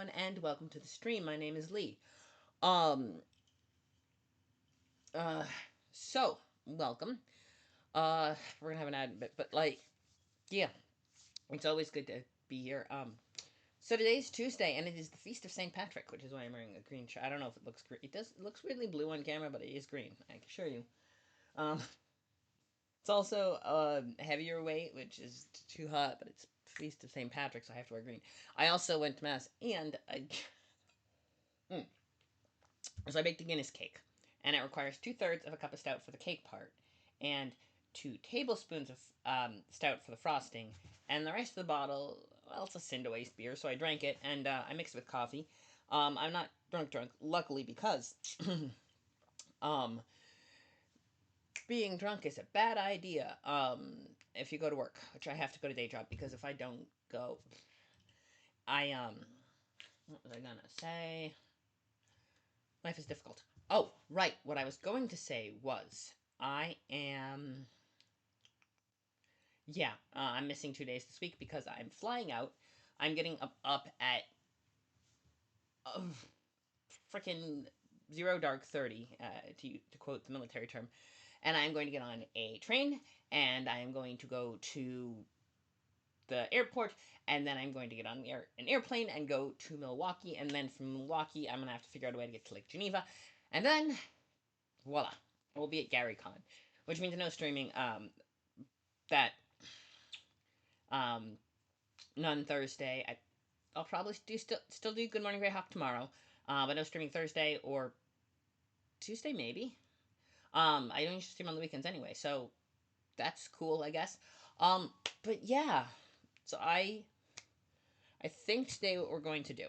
everyone, and welcome to the stream. My name is Lee. Um, uh, welcome. We're gonna have an ad bit, but yeah, it's always good to be here. So today's Tuesday, and it is the Feast of St. Patrick, which is why I'm wearing a green shirt. I don't know if it looks green. It looks weirdly blue on camera, but it is green. I can assure you. Um, it's also heavier weight, which is too hot, but it's Feast of St. Patrick, so I have to wear green. I also went to mass, and mm, so I baked a Guinness cake, and it requires 2/3 of a cup of stout for the cake part, and 2 tablespoons of stout for the frosting, and the rest of the bottle, well, it's a Cinderwaste beer, so I drank it, and I mixed it with coffee. I'm not drunk, luckily, because um, being drunk is a bad idea if you go to work, which I have to go to day job, because if I don't go, what was I gonna say? Life is difficult. Oh, right. What I was going to say was I am. Yeah, I'm missing 2 days this week because I'm flying out. I'm getting up at uh, freaking 0 dark 30, to quote the military term, and I'm going to get on a train, and I am going to go to the airport, and then I'm going to get on an airplane and go to Milwaukee, and then from Milwaukee I'm gonna have to figure out a way to get to Lake Geneva, and then voila, we'll be at GaryCon, which means no streaming. That um, none Thursday. I'll probably still do Good Morning Greyhawk tomorrow, but no streaming Thursday or Tuesday maybe. I don't usually stream on the weekends anyway, so that's cool, I guess. But yeah, so I think today what we're going to do,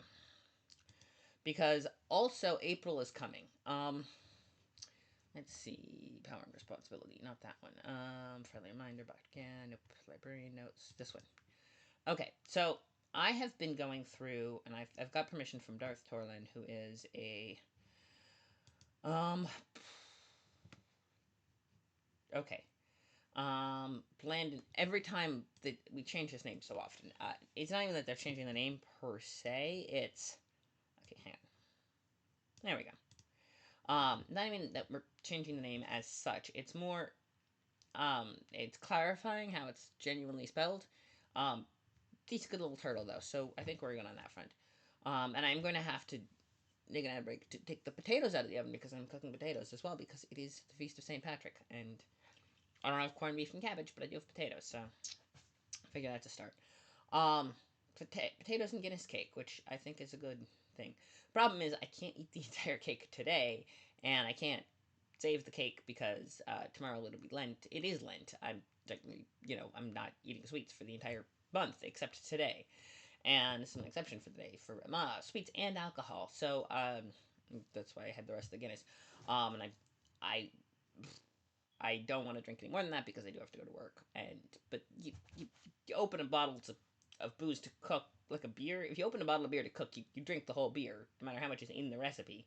because also April is coming. Let's see, power and responsibility, not that one. Friendly reminder, back again. Nope, librarian notes. This one. Okay, so I have been going through, and I've got permission from Darth Torlin, who is a um. Okay. Blandon. Every time that we change his name so often, it's not even that they're changing the name per se. It's okay. Hang on. There we go. Not even that we're changing the name as such. It's more it's clarifying how it's genuinely spelled. He's a good little turtle though, so I think we're good on that front. And I'm going to have to take an ad break to take the potatoes out of the oven because I'm cooking potatoes as well because it is the Feast of St. Patrick, and I don't have corned beef and cabbage, but I do have potatoes, so I figure that's a start. Um, Potatoes and Guinness cake, which I think is a good thing. Problem is, I can't eat the entire cake today, and I can't save the cake because tomorrow it'll be Lent. It is Lent. I'm technically, I'm not eating sweets for the entire month except today, and it's an exception for the day for sweets and alcohol. So that's why I had the rest of the Guinness. And I I don't want to drink any more than that because I do have to go to work. But you open a bottle of booze to cook like a beer. If you open a bottle of beer to cook, you drink the whole beer, no matter how much is in the recipe.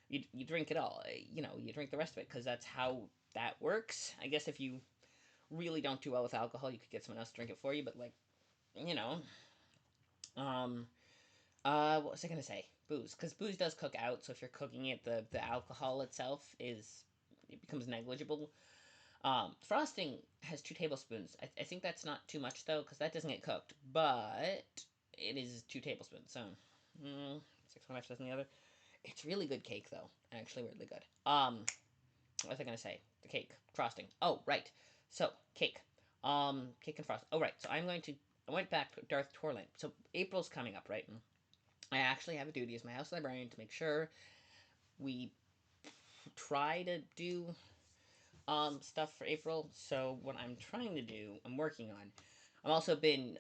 You drink it all. You drink the rest of it because that's how that works. I guess if you really don't do well with alcohol, you could get someone else to drink it for you. But you know, um, what was I gonna say? Booze, because booze does cook out. So if you're cooking it, the alcohol itself it becomes negligible. Frosting has 2 tablespoons. I think that's not too much though, because that doesn't get cooked. But it is 2 tablespoons. So 6.5 dozen the other. It's really good cake though. Actually, really good. What was I gonna say? The cake frosting. Oh right. So cake. Cake and frost. Oh right. So I went back to Darth Torlin. So April's coming up, right? And I actually have a duty as my house librarian to make sure we try to do stuff for April. So what I'm trying to do, I'm working on. I've also been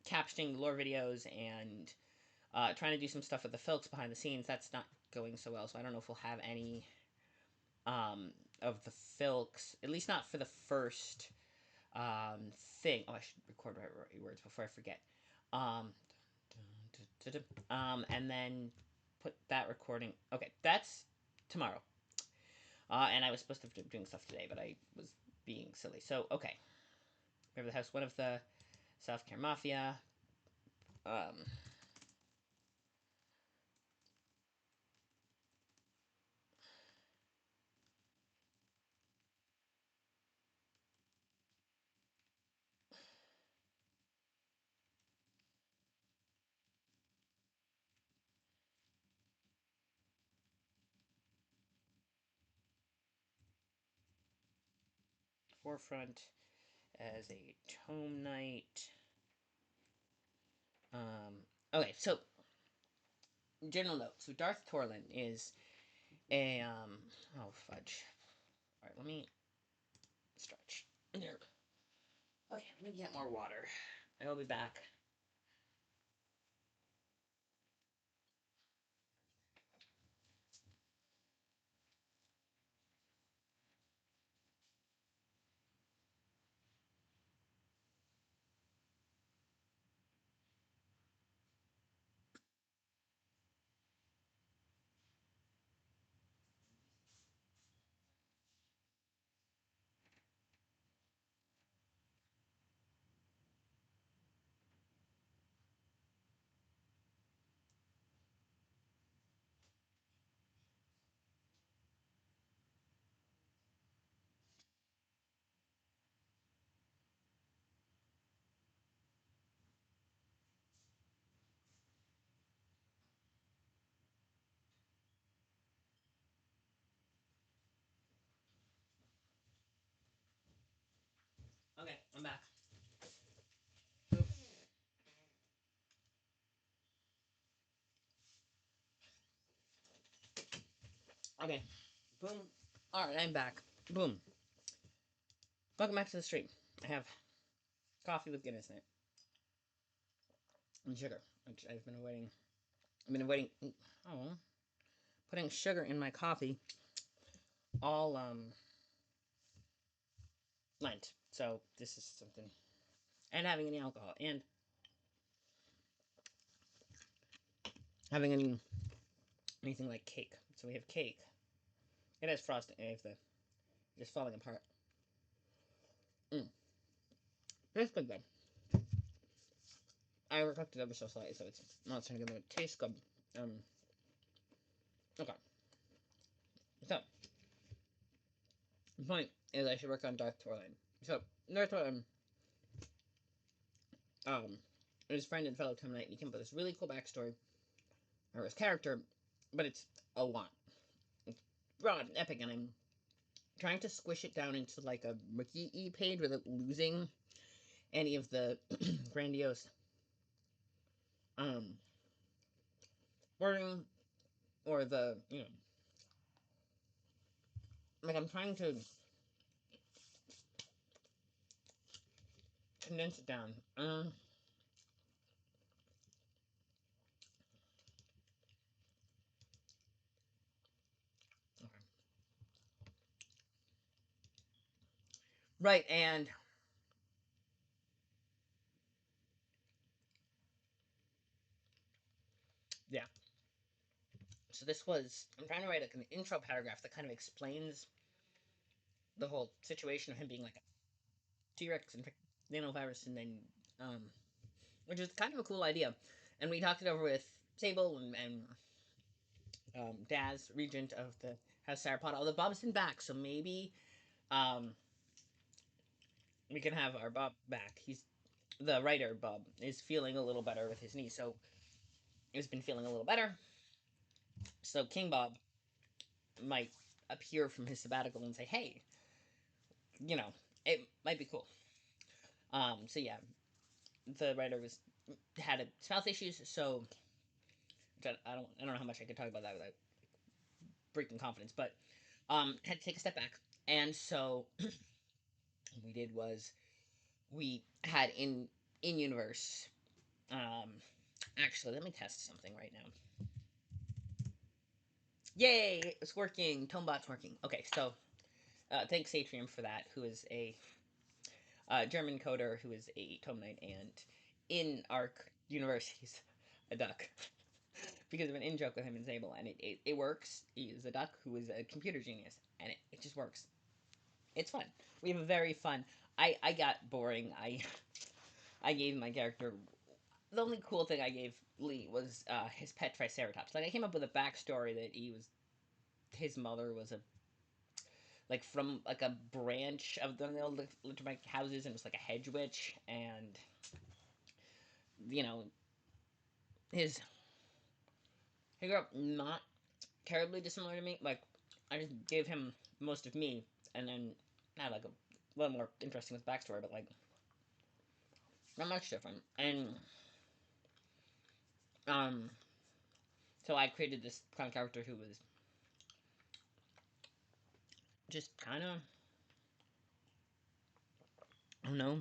captioning the lore videos and trying to do some stuff with the Filks behind the scenes. That's not going so well, so I don't know if we'll have any of the Filks, at least not for the first thing. Oh, I should record right words before I forget. Um, and then put that recording. Okay, that's tomorrow. And I was supposed to be doing stuff today, but I was being silly. So, okay. We have the house, one of the Self Care Mafia. Um, forefront as a tome knight. Okay, so general note. So Darth Torlin is a oh fudge. All right, let me stretch. There. Okay, let me get more water. I'll be back. Okay, I'm back. Okay, boom. All right, I'm back. Boom. Welcome back to the stream. I have coffee with Guinness in it and sugar, which I've been avoiding. I've been avoiding. Oh, putting sugar in my coffee all Lent. So this is something, and having any alcohol, and having anything like cake. So we have cake. It has frosting. I have the just falling apart. Mm. It's good though. I overcooked it ever so slightly, so it's not so good. It tastes good. Okay. So the point is, I should work on Darth Torlin. So Darth Torlin, his friend and fellow Tom Knight, he came up with this really cool backstory or his character, but it's a lot. It's broad and epic, and I'm trying to squish it down into like a wiki page without losing any of the grandiose um wording or the like I'm trying to condense it down. Okay. Right, and yeah. So this was I'm trying to write like an intro paragraph that kind of explains the whole situation of him being like a T-Rex and nanovirus, and then um, which is kind of a cool idea. And we talked it over with Sable and Daz, Regent of the House Sarapod. Although Bob's been back, so maybe um, we can have our Bob back. He's the writer. Bob is feeling a little better with his knee, so he's been feeling a little better. So King Bob might appear from his sabbatical and say, "Hey, you know, it might be cool." So yeah, the writer was had mouth issues, so I don't know how much I could talk about that without breaking confidence, but had to take a step back, and so what we did was we had in universe. Actually, let me test something right now. Yay, it's working. Tomebot's working. Okay, so thanks Atrium for that, who is a German coder who is a Tome Knight, and in our universe he's a duck. Because of an in joke with him and Sable, and it works. He is a duck who is a computer genius, and it just works. It's fun. We have a very fun. I got boring. I gave my character the only cool thing I gave Lee was his pet Triceratops. Like I came up with a backstory that his mother was a like from like a branch of the old Littermike houses and was like a hedge witch, and you know his he grew up not terribly dissimilar to me. Like I just gave him most of me, and then had like a a little more interesting with backstory, but like not much different. And um, so I created this kind of character who was just kind of, I don't know,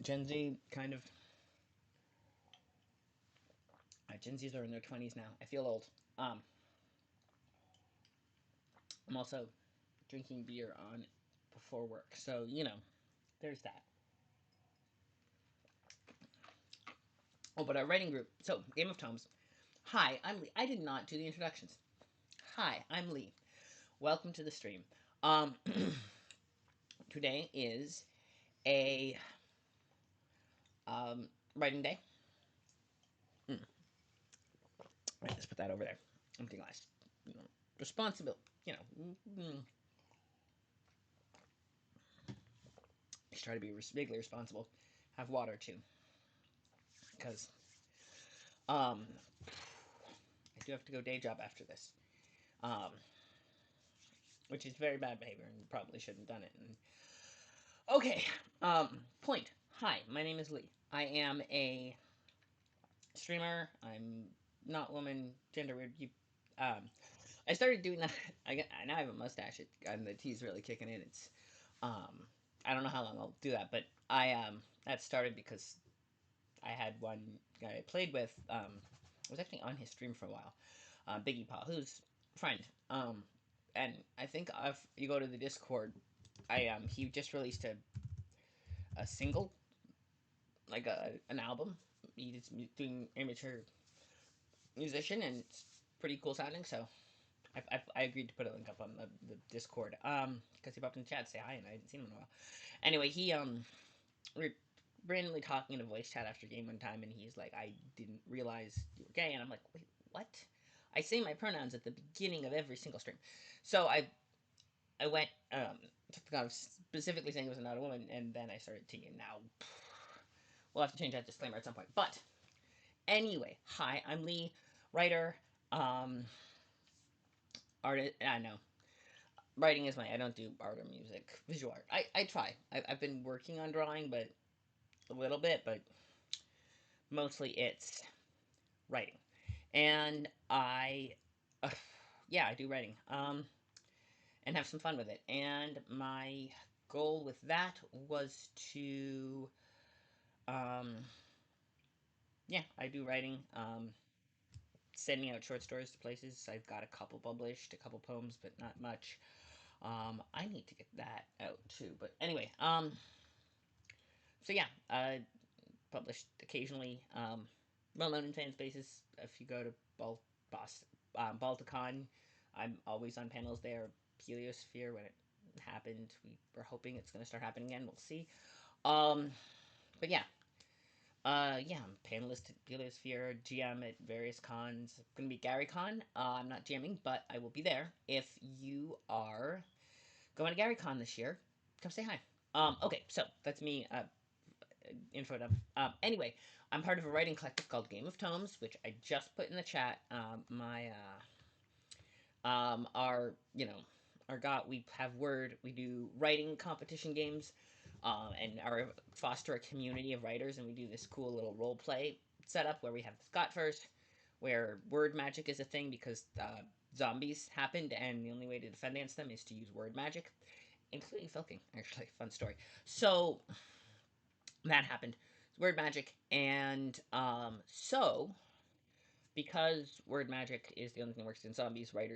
Gen Z kind of. Gen Zs are in their 20s now. I feel old. Um, I'm also drinking beer on before work, so you know, there's that. Oh, but our writing group. So Game of Tomes. Hi, I'm Lee. I did not do the introductions. Hi, I'm Lee. Welcome to the stream. Um, today is a writing day. Mm, right, let's put that over there. Empty glass. You know, responsibility. You know, just try to be vaguely responsible. Have water too, because I do have to go day job after this, um, which is very bad behavior and probably shouldn't have done it. And okay, point. Hi, my name is Lee. I am a streamer. I'm not woman, gender weird. Um, I started doing that. I now have a mustache, and the tea's really kicking in. Um, I don't know how long I'll do that, but that started because I had one guy I played with. I was actually on his stream for a while, Biggie Paw, who's a friend. And I think if you go to the Discord, he just released a single, like an album. He's doing amateur musician, and it's pretty cool sounding. So I agreed to put a link up on the Discord. Because he popped in the chat to say hi, and I hadn't seen him in a while. Anyway, we were randomly talking in a voice chat after game one time, and he's like, "I didn't realize you were gay," and I'm like, "Wait, what?" I say my pronouns at the beginning of every single stream, so I went kind of specifically saying it was not a woman, and then I started teeing. Now we'll have to change that disclaimer at some point. But anyway, hi, I'm Lee, writer, um, artist. I know writing is I don't do art or music, visual art. I try. I've been working on drawing, but a little bit, but mostly it's writing. And yeah, I do writing. And have some fun with it. And my goal with that was to, um, yeah, I do writing. Sending out short stories to places. I've got a couple published, a couple poems, but not much. I need to get that out too. But anyway, so yeah, published occasionally. Well known in fan spaces. If you go to Balticon, I'm always on panels there. Heliosphere, when it happened, we were hoping it's going to start happening again. We'll see. Um, but yeah, yeah, I'm panelist at Heliosphere, GM at various cons. I'm gonna be Gary Con. I'm not jamming, but I will be there. If you are going to Gary Con this year, come say hi. Okay, so that's me. Info dump. Anyway, I'm part of a writing collective called Game of Tomes, which I just put in the chat. Our our got we have Word. We do writing competition games, and our foster a community of writers, and we do this cool little role play setup where we have Scott first, where word magic is a thing because zombies happened, and the only way to defend against them is to use word magic, including Filking. Actually, fun story. So that happened. Word magic, and so because word magic is the only thing that works in zombies, you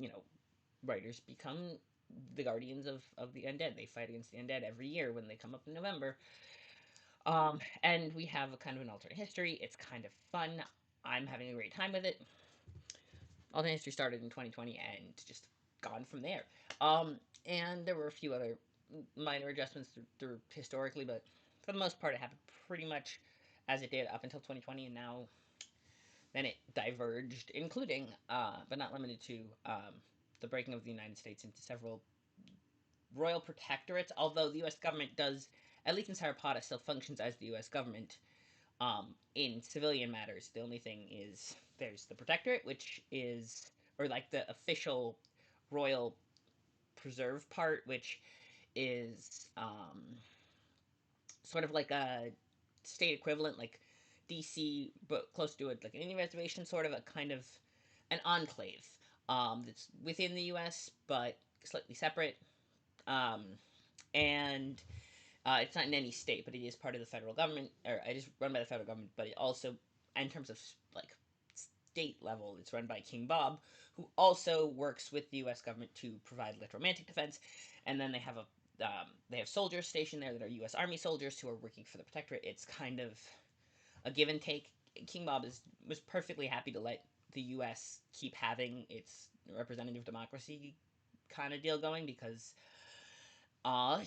know, writers become the guardians of the undead. They fight against the undead every year when they come up in November. And we have a kind of an alternate history. It's kind of fun. I'm having a great time with it. Alternate history started in 2020 and just gone from there. And there were a few other minor adjustments through historically, but for the most part, it happened pretty much as it did up until 2020, and now then it diverged, including, but not limited to, the breaking of the United States into several royal protectorates. Although the U.S. government does, at least in Sarapata, still functions as the U.S. government in civilian matters. The only thing is there's the protectorate, which is, or like the official royal preserve part, which is sort of like a state equivalent, like DC, but close to it, like an Indian reservation, sort of a kind of an enclave that's within the U.S. but slightly separate. Um, and it's not in any state, but it is part of the federal government, or it is run by the federal government. But it also, in terms of like state level, it's run by King Bob, who also works with the U.S. government to provide electromagnetic defense. And then they have soldiers stationed there that are U.S. Army soldiers who are working for the Protectorate. It's kind of a give and take. King Bob was perfectly happy to let the U.S. keep having its representative democracy kind of deal going because,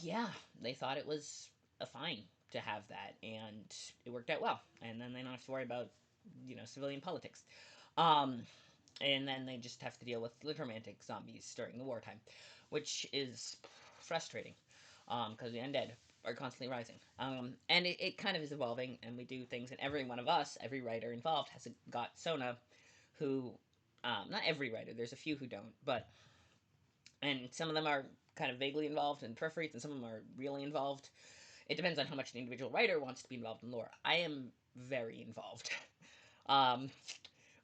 yeah, they thought it was a fine to have that, and it worked out well. And then they don't have to worry about civilian politics. Um, and then they just have to deal with romantic zombies during the wartime, which is frustrating because the undead are constantly rising. And it kind of is evolving, and we do things, and every one of us, every writer involved, got Sona, who, not every writer, there's a few who don't, but, and some of them are kind of vaguely involved in peripheries, and some of them are really involved. It depends on how much the individual writer wants to be involved in lore. I am very involved. um,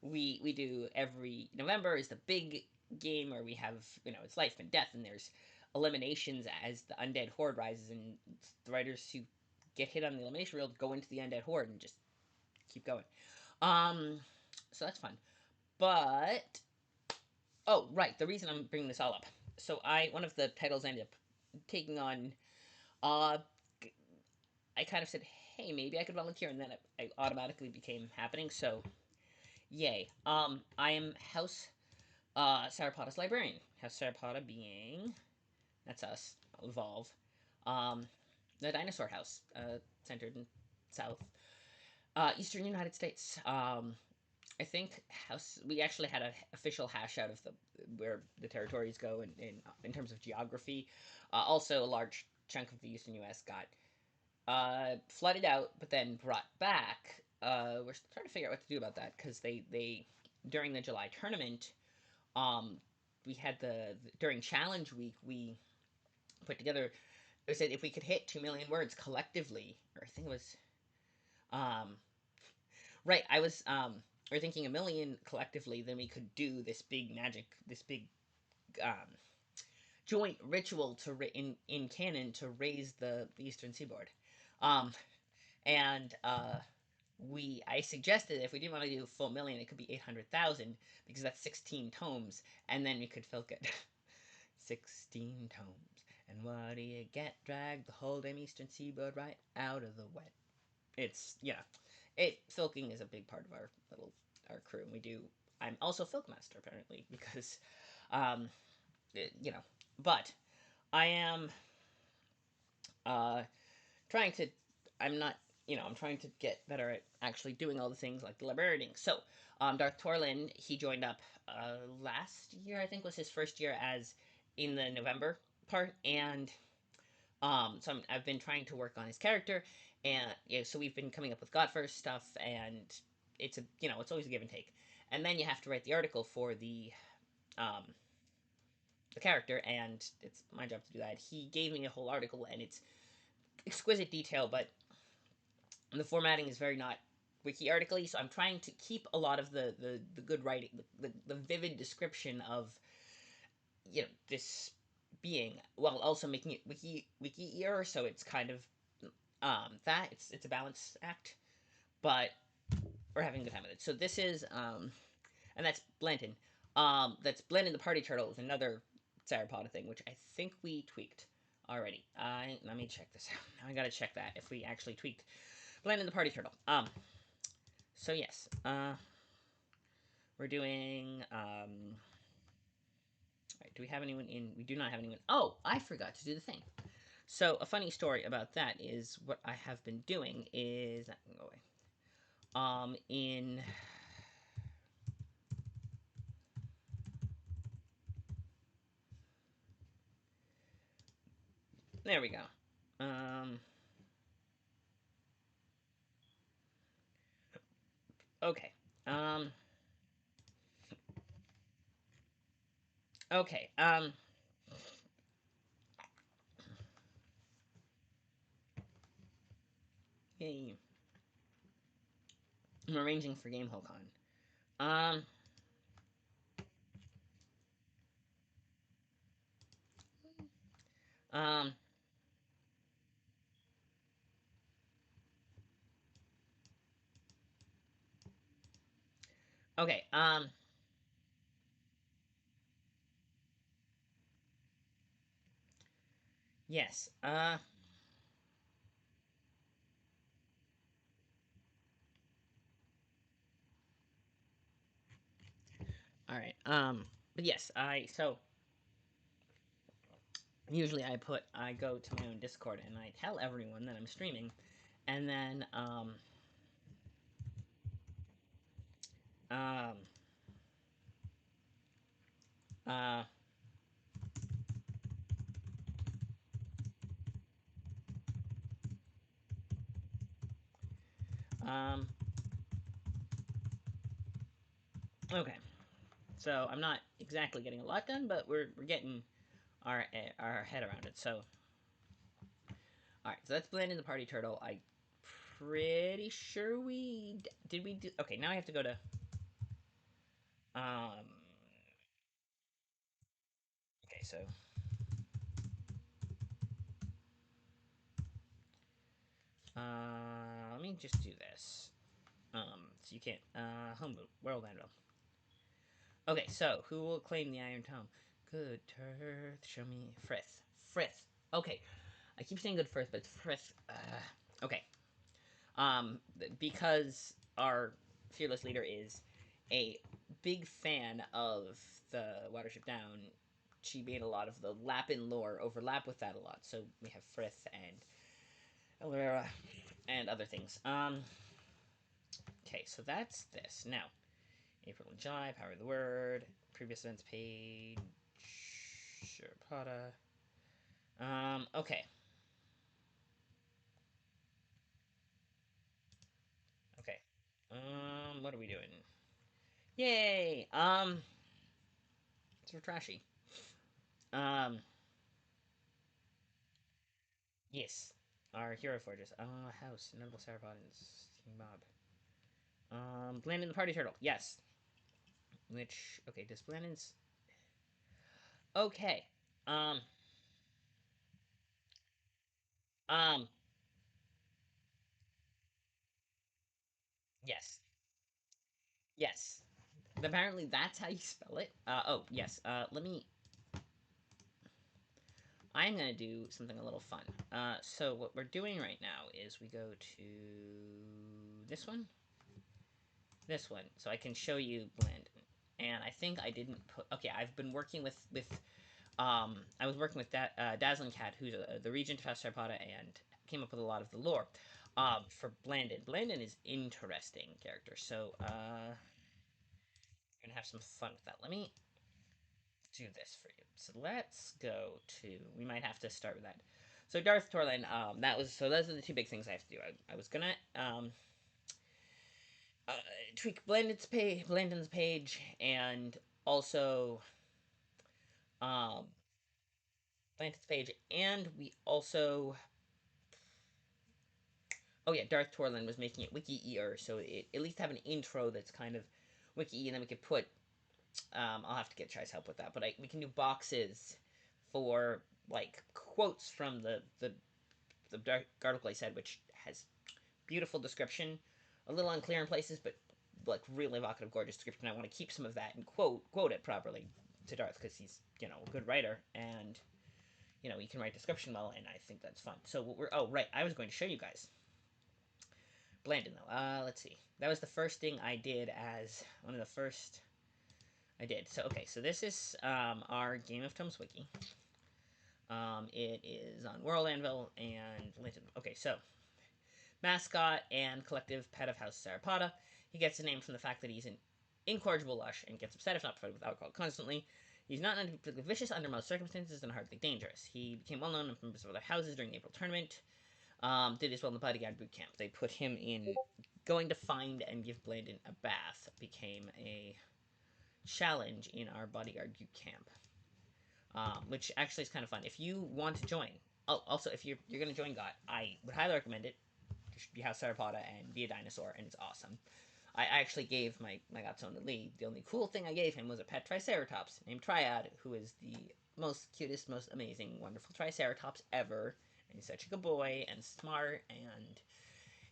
we do every November is the big game where we have it's life and death, and there's eliminations as the undead horde rises, and the writers who get hit on the elimination reel go into the undead horde and just keep going. Um, so that's fun. But oh right, the reason I'm bringing this all up. So I one of the titles I ended up taking on. Uh, I kind of said, hey, maybe I could volunteer, and then I automatically became happening. So yay. I am House Sarapata's librarian. House Sarapata being, that's us, Evolve. Um, the dinosaur house, centered in South, Eastern United States. I think House. We actually had an official hash out of the where the territories go in terms of geography. Also, a large chunk of the Eastern U.S. got flooded out, but then brought back. We're trying to figure out what to do about that because they during the July tournament, um, we had during challenge week we put together. We said if we could hit 2 million words collectively, or I think it was um, right. I was we are thinking a million collectively, then we could do this big magic, this big um, joint ritual in canon to raise the Eastern Seaboard. Um, and I suggested if we didn't want to do a full million, it could be 800,000 because that's 16 tomes, and then we could filk it. 16 tomes, and what do you get? Drag the whole damn Eastern Seaboard right out of the wet. It's filking is a big part of our crew, and we do. I'm also filkmaster apparently because, um, it, you know, but I am uh trying to I'm not I'm trying to get better at actually doing all the things like the librarianing. So Darth Torlin, he joined up last year. I think was his first year as in the November part, and so I've been trying to work on his character, and so we've been coming up with Godfirst stuff, and it's it's always a give and take, and then you have to write the article for um, the character, and it's my job to do that. He gave me a whole article, and it's exquisite detail, but the formatting is very not wiki article so I'm trying to keep a lot of the good writing, the vivid description of this being, while also making it wiki ear, so it's kind of that it's a balance act, but we're having a good time with it. So this is and that's Blanton. That's Blanton the Party Turtle is another Sarapata thing, which I think we tweaked already. Let me check this out. I gotta check that if we actually tweaked Blanton the Party Turtle. So yes, we're doing. Right, do we have anyone in? We do not have anyone. Oh, I forgot to do the thing. So a funny story about that is what I have been doing is that can go away. In there we go. Okay. Um, okay. Yay. I'm arranging for GamehoCon. Um. Um. Okay. Yes. All right. But yes, usually I go to my own Discord and I tell everyone that I'm streaming, and then um uh um okay. So I'm not exactly getting a lot done, but we're getting our head around it. So all right, so that's Blandon the Party Turtle. I pretty sure we did we do. Okay, now I have to go to um. Okay, so let me just do this. So you can't home world anvil. Okay, so who will claim the Iron Tome? Good Turth, show me Frith. Frith. Okay, I keep saying good Frith, but it's Frith. Okay. Because our fearless leader is a big fan of the Watership Down, she made a lot of the Lapin lore overlap with that a lot. So we have Frith and Elera and other things. Okay, so that's this. Now, April and July, Power of the Word, previous events page, Sherpada. Okay. Okay. What are we doing? Yay! It's for trashy. Um, yes. Our hero forges. House, notable Sarapodins, King Bob. Blandon the Party Turtle. Yes. Which, okay, does Blandon's. Okay. Um, um, yes. Yes. Apparently that's how you spell it. Oh, yes. Let me. I'm gonna do something a little fun. So what we're doing right now is we go to this one, this one, so I can show you Blandon. And I think I didn't put. Okay, I've been working with. I was working with Dazzling Cat, who's the regent of House Sarpada, and came up with a lot of the lore. For Blandon, Blandon is interesting character. So we're gonna have some fun with that. Let me do this for you. So let's go to. We might have to start with that. So Darth Torlin, that was so. Those are the two big things I have to do. I was gonna uh, tweak Blandon's page, and also um, Blandon's page, and we also. Oh yeah, Darth Torlin was making it wiki-er, so it at least have an intro that's kind of wiki, and then we could put. I'll have to get Chai's help with that, but we can do boxes for like quotes from the article I said, which has beautiful description, a little unclear in places, but like really evocative, gorgeous description. I want to keep some of that and quote it properly to Darth because he's a good writer and he can write description well, and I think that's fun. So what we're oh right, I was going to show you guys Blandon though. Let's see. That was the first thing I did as one of the first I did. So okay, so this is our Game of Tomes wiki. It is on World Anvil and Linton. Okay, so mascot and collective pet of House Sarapata. He gets the name from the fact that he's an incorrigible lush and gets upset if not provided with alcohol constantly. He's not particularly vicious under most circumstances and hardly dangerous. He became well known in members of other houses during the April tournament. Did as well in the bodyguard boot camp. They put him in. Going to find and give Blandon a bath became a challenge in our bodyguard boot camp, which actually is kind of fun. If you want to join, oh, also if you're going to join GOT, I would highly recommend it. just be House Sauropoda and be a dinosaur, and it's awesome. I actually gave my godson to Lee. The only cool thing I gave him was a pet Triceratops named Triad, who is the most cutest, most amazing, wonderful Triceratops ever. And he's such a good boy and smart, and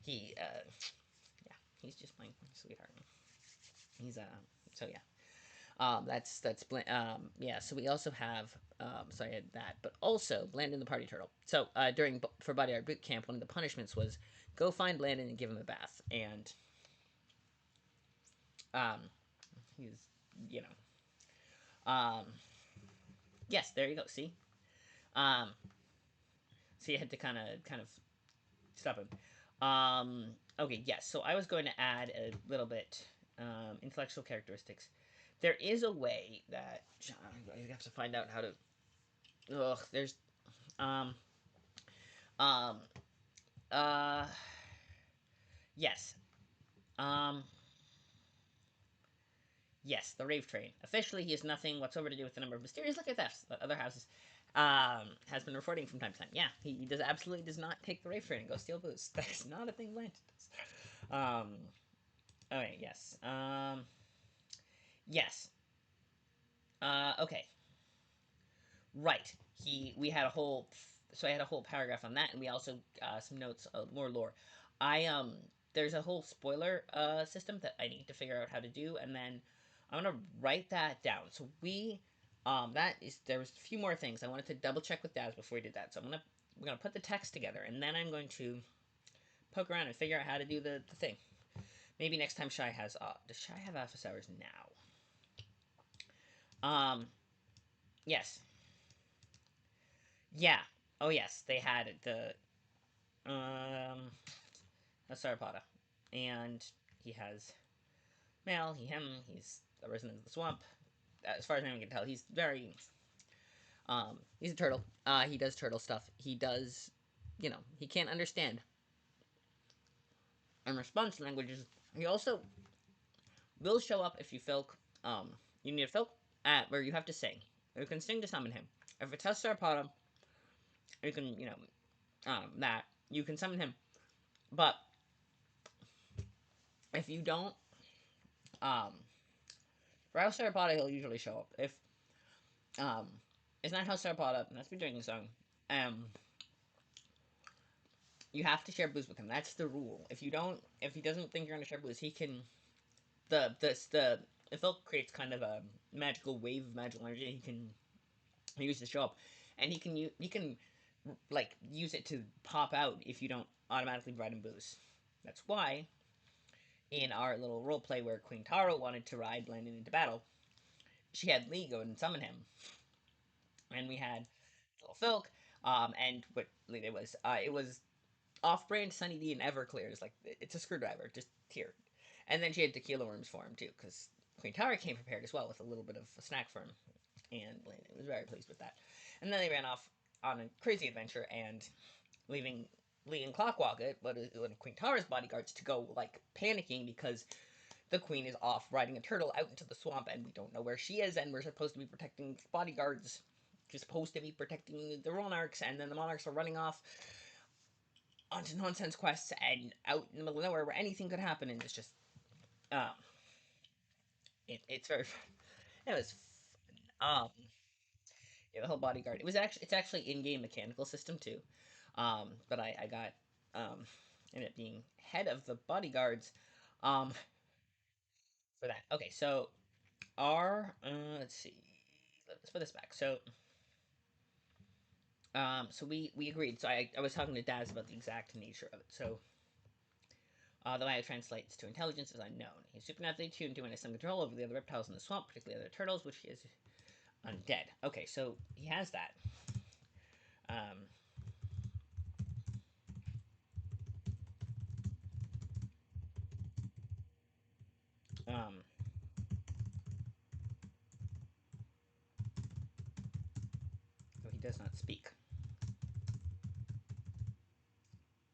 he, yeah, he's just my sweetheart. He's so yeah. Yeah. So we also have so I had that, but also Blandon the party turtle. So during for body art boot camp, one of the punishments was go find Blandon and give him a bath, and um, he's you know yes, there you go. See, um, so you had to kind of stop him. Okay, yes. So I was going to add a little bit intellectual characteristics. There is a way that I have to find out how to. Ugh, there's um um uh yes um yes, the Rave Train. Officially, he has nothing whatsoever to do with the number of mysterious liquor thefts that other houses has been reporting from time to time. Yeah, he does absolutely does not take the Rave Train and go steal booze. That's not a thing Blanton does. Okay, yes. Yes. Okay. Right. We had a whole, so I had a whole paragraph on that, and we also some notes, more lore. I there's a whole spoiler system that I need to figure out how to do, and then I'm gonna write that down. So that is there was a few more things I wanted to double check with Daz before we did that. So we're gonna put the text together, and then I'm going to poke around and figure out how to do the thing. Maybe next time Shy has does Shy have office hours now? Yes. Yeah. Oh yes, they had the a sauropoda, and he has male. He's a resident of the swamp. As far as anyone can tell, he's very he's a turtle. He does turtle stuff. He does, he can't understand and response languages. He also will show up if you feel you need a filk at where you have to sing. You can sing to summon him. If it's House Sauropoda, you can that you can summon him. But if you don't, um, for House Sauropoda, he'll usually show up. If um, it's not House Sauropoda, that's been drinking song. Um, you have to share booze with him. That's the rule. If he doesn't think you're gonna share booze, he can the if Elk creates kind of a magical wave of magical energy, he can use to show up, and he can like use it to pop out if you don't automatically provide him booze. That's why in our little role play where Queen Taro wanted to ride Landon into battle, she had Lee go and summon him, and we had little Filk, and what it was off-brand Sunny D and Everclear. It's like it's a screwdriver, just here. And then she had tequila worms for him too, because Queen Tara came prepared as well with a little bit of a snack for him, and Landon was very pleased with that. And then they ran off on a crazy adventure and leaving Lee and Clockwalk, one of Queen Tara's bodyguards, to go like panicking because the queen is off riding a turtle out into the swamp and we don't know where she is, and we're supposed to be protecting bodyguards. She's supposed to be protecting the monarchs, and then the monarchs are running off onto nonsense quests and out in the middle of nowhere where anything could happen, and it's just um it's very it was fun. Yeah, the whole bodyguard. It's actually in game mechanical system too. But I got ended up being head of the bodyguards um for that. Okay, so our let's see. Let's put this back. So we agreed. So I was talking to Daz about the exact nature of it. So the way it translates to intelligence is unknown. He's supernaturally tuned to and has some control over the other reptiles in the swamp, particularly other turtles, which is undead. Okay, so he has that. Um, um, so he does not speak.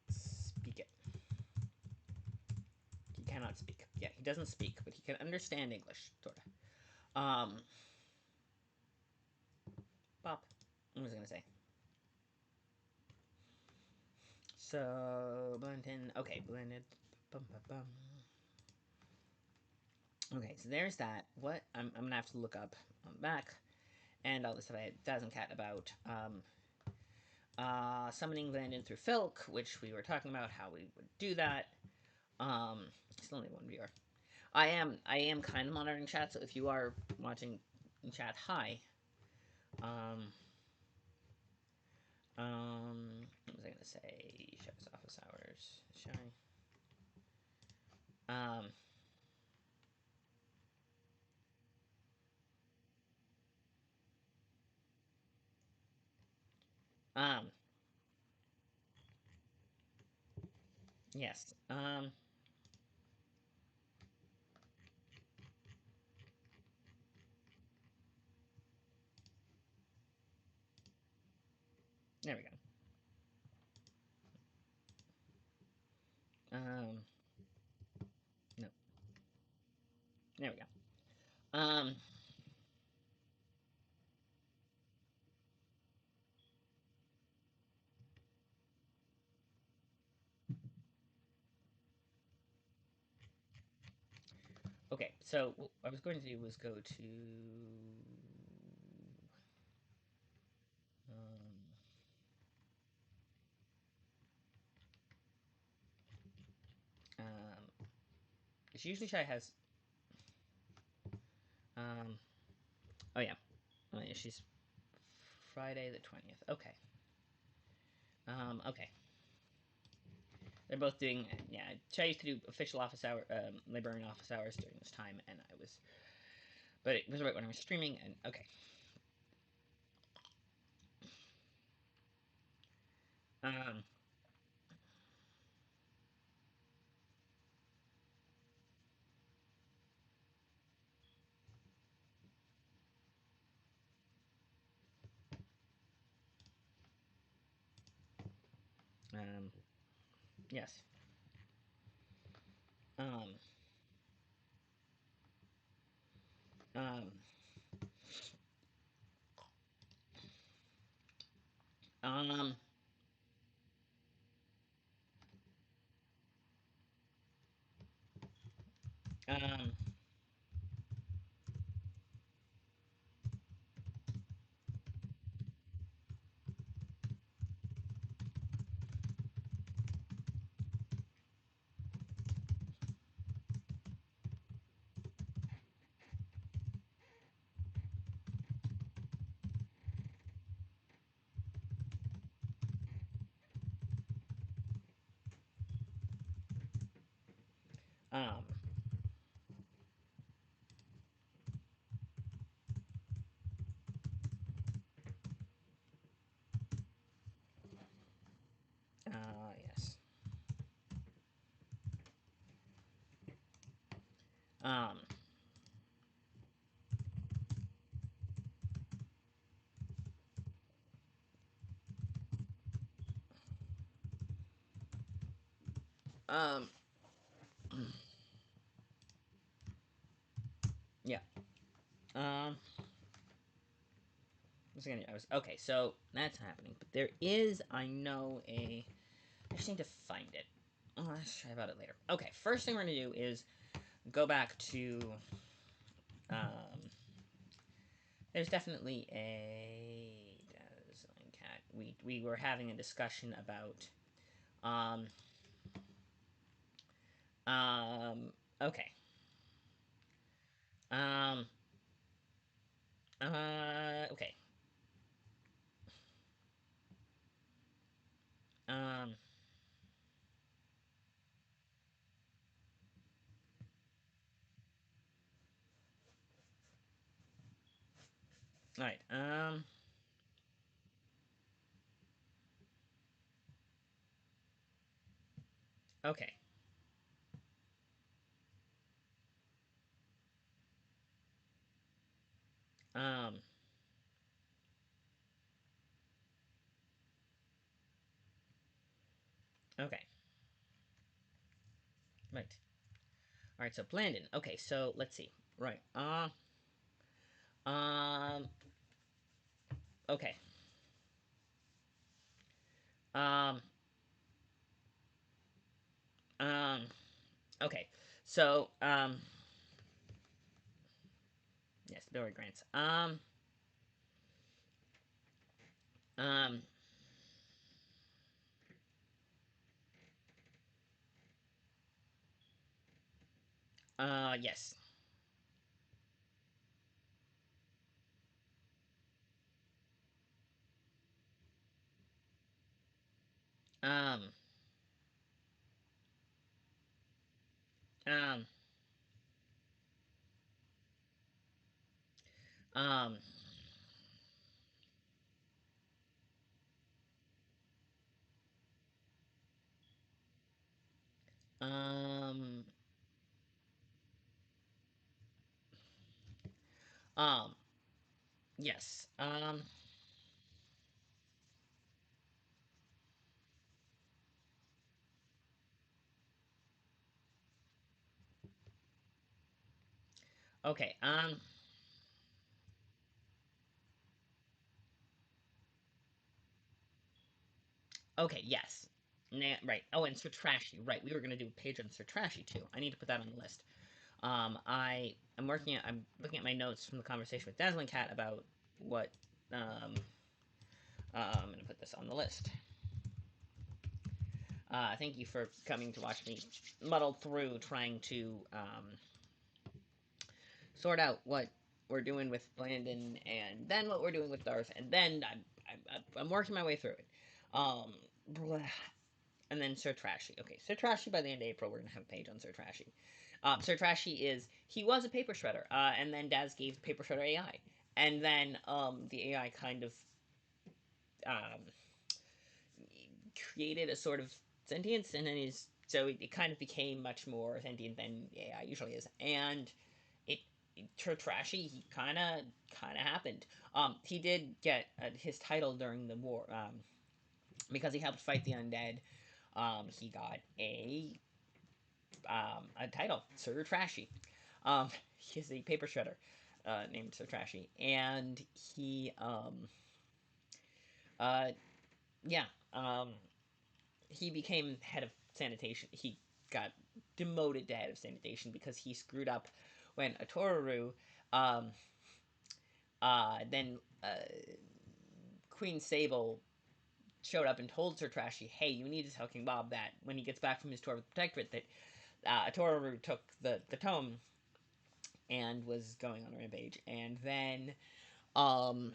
Speak it. He cannot speak. Yeah, he doesn't speak, but he can understand English, sort of. Bob. What was I gonna say? So blend in. Okay, blended. Bum, bum, bum. Okay, so there's that. What I'm gonna have to look up on the back and all this stuff I had Thousand Cat about. Summoning Landon through Filk, which we were talking about how we would do that. Still only one viewer. I am kind of monitoring chat, so if you are watching in chat, hi. What was I gonna say? Chef's office hours. Shy. Um, um, yes. There we go. Um, no, there we go. Okay, so what I was going to do was go to um, um, it's usually Shy has um, oh yeah, she's Friday the 20th. Okay. Okay. They're both doing yeah. Shy used to do official office hour, librarian office hours during this time, and I was, but it was right when I was streaming, and okay. Um, um, yes. Um, um, um, um, um, yes. Um, um, yeah. Um, I was okay. So that's happening, but there is, I know a. I just need to find it. Oh, let's try about it later. Okay, first thing we're gonna do is go back to. Um, there's definitely a dazzling cat. We were having a discussion about. Um. Okay. Um. Okay. Um. All right. Okay. Um. Okay. Right. All right. So Blandon. Okay. So let's see. Right. Um. Okay. Um. Um. Okay. So. Yes, Billy Grants. Um. Yes. Um. Um. Um. Um. Um. Yes. Okay. Okay. Yes. Right. Oh, and Sir Trashy. Right. We were gonna do a page on Sir Trashy too. I need to put that on the list. I'm looking at my notes from the conversation with Dazzling Cat about what. I'm gonna put this on the list. Thank you for coming to watch me muddle through trying to sort out what we're doing with Blandon, and then what we're doing with Darth, and then I'm working my way through it. Um, and then Sir Trashy. Okay, Sir Trashy. By the end of April, we're gonna have a page on Sir Trashy. Sir Trashy he was a paper shredder, and then Daz gave the paper shredder AI, and then the AI kind of um, created a sort of sentience, and then it kind of became much more sentient than AI usually is, and it Trashy he kind of happened. He did get his title during the war because he helped fight the undead. He got a title, Sir Trashy. He's a paper shredder named Sir Trashy, and he uh, yeah um, he became head of sanitation. He got demoted to head of sanitation because he screwed up when Atoru um, then Queen Sable showed up and told Sir Trashy, "Hey, you need to tell King Bob that when he gets back from his tour with the Protectorate, that Atoru took the tome and was going on a rampage." And then um,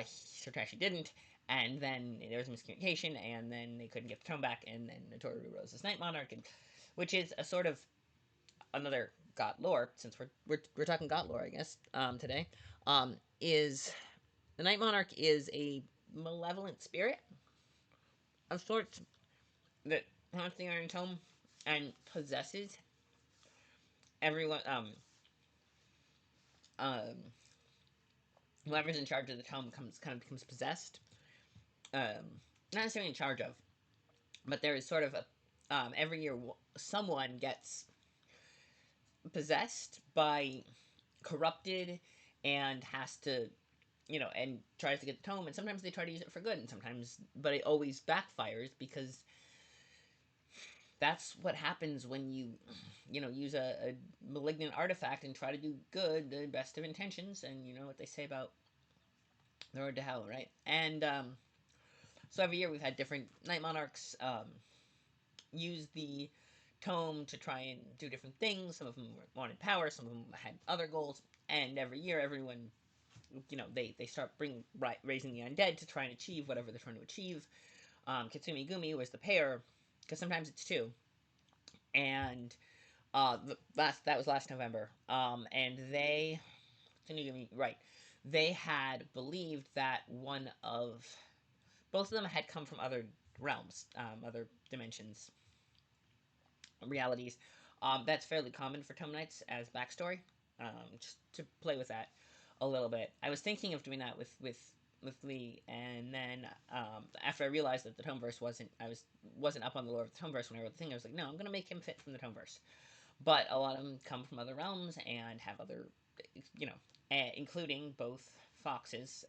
Sir Trashy didn't, and then there was miscommunication, and then they couldn't get the tome back, and then Atoru rose as Night Monarch, and, which is a sort of another God lore, since we're talking God lore, I guess, today, is the Night Monarch is a malevolent spirit of sorts that haunts the Iron Tome and possesses everyone. Um, Whoever's in charge of the tome becomes possessed. Not necessarily in charge of, but there is sort of a every year someone gets possessed by corrupted and has to and tries to get the tome, and sometimes they try to use it for good, and sometimes, but it always backfires because that's what happens when use a malignant artifact and try to do good, the best of intentions, and you know what they say about the road to hell, right? And so every year we've had different Night Monarchs use the tome to try and do different things. Some of them wanted power, some of them had other goals, and every year everyone they start raising the undead to try and achieve whatever they're trying to achieve. Kitsumi Gumi was the pair, because sometimes it's two, and that was last November. And they Kitsumi Gumi, right? They had believed that one of both of them had come from other realms, other dimensions, realities. That's fairly common for Tome Knights as backstory. Just to play with that a little bit. I was thinking of doing that with Lee, and then after I realized that the Tomeverse wasn't up on the lore of the Tomeverse when I wrote the thing, I was like, no, I'm gonna make him fit from the Tomeverse. But a lot of them come from other realms and have other, you know, including both foxes,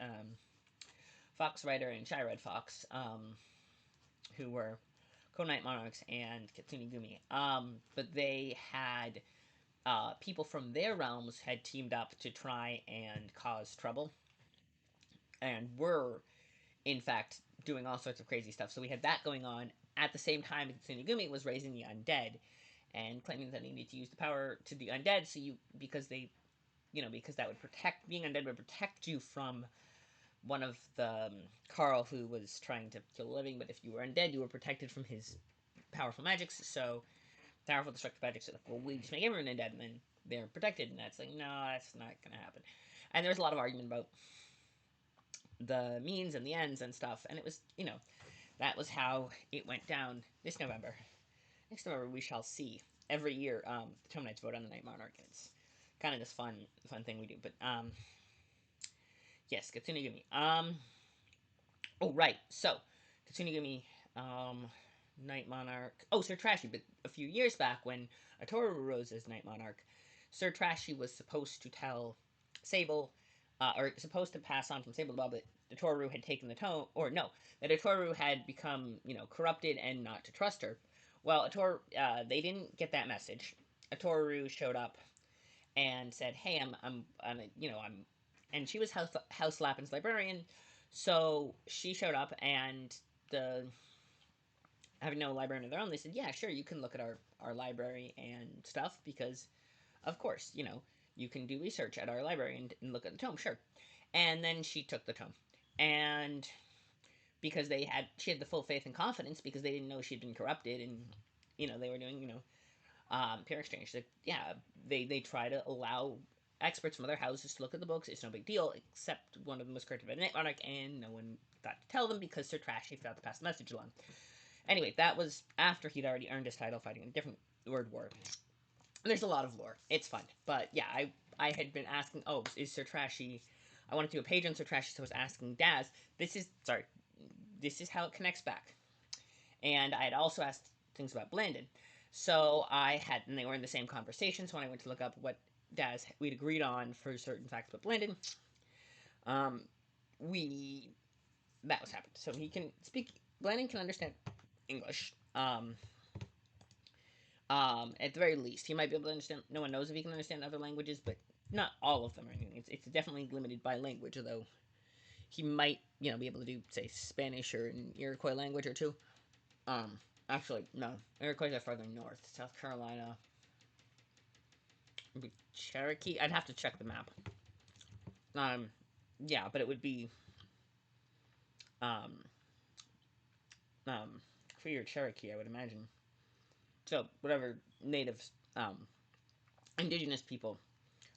Fox Rider and Shy Red Fox, who were Night Monarchs and Kitsune Gumi. But they had people from their realms had teamed up to try and cause trouble, and were in fact doing all sorts of crazy stuff. So we had that going on at the same time. Kitsune Gumi was raising the undead and claiming that they needed to use the power to the undead, so you because they because that would protect being undead would protect you from one of the Carl who was trying to kill the living. But if you were undead, you were protected from his powerful magics. So powerful destructive magics. So like, well, we just make everyone undead, and then they're protected. And that's like, no, that's not gonna happen. And there's a lot of argument about the means and the ends and stuff. And it was, that was how it went down this November. Next November, we shall see. Every year, the Tome Knights vote on the Night Monarch. It's kind of this fun thing we do. But yes, Kitsune Gumi. Oh right. So Kitsune Gumi, Night Monarch. Oh, Sir Trashy. But a few years back, when Atoru rose as Night Monarch, Sir Trashy was supposed to tell Sable, or supposed to pass on from Sable to but Atoru had taken the tone, or no, that Atoru had become, corrupted and not to trust her. Well, they didn't get that message. Atoru showed up and said, "Hey, I'm," and she was House Lapin's librarian, so she showed up, and the having no librarian of their own, they said, "Yeah, sure, you can look at our library and stuff because, of course, you can do research at our library and look at the tome, sure." And then she took the tome, and because she had the full faith and confidence because they didn't know she'd been corrupted, and they were doing peer exchange. Like, yeah, they try to allow experts from other houses to look at the books. It's no big deal, except one of them was corrected by the Night Monarch, and no one got to tell them because Sir Trashy forgot to pass the message along. Anyway, that was after he'd already earned his title fighting in a different word war. There's a lot of lore. It's fun, but yeah, I had been asking, oh, is Sir Trashy? I wanted to do a page on Sir Trashy, so I was asking Daz. This is how it connects back. And I had also asked things about Blandon. So and they were in the same conversation. So when I went to look up what we'd agreed on for certain facts about Blandon, um, we that was happened. So he can speak. Blandon can understand English. At the very least, he might be able to understand. No one knows if he can understand other languages, but not all of them or anything. It's definitely limited by language, although he might, be able to do, say, Spanish or an Iroquois language or two. Um, Actually, no. Iroquois are farther north. South Carolina. Maybe Cherokee. I'd have to check the map. Um, yeah, but it would be um um for your Cherokee, I would imagine. So whatever native indigenous people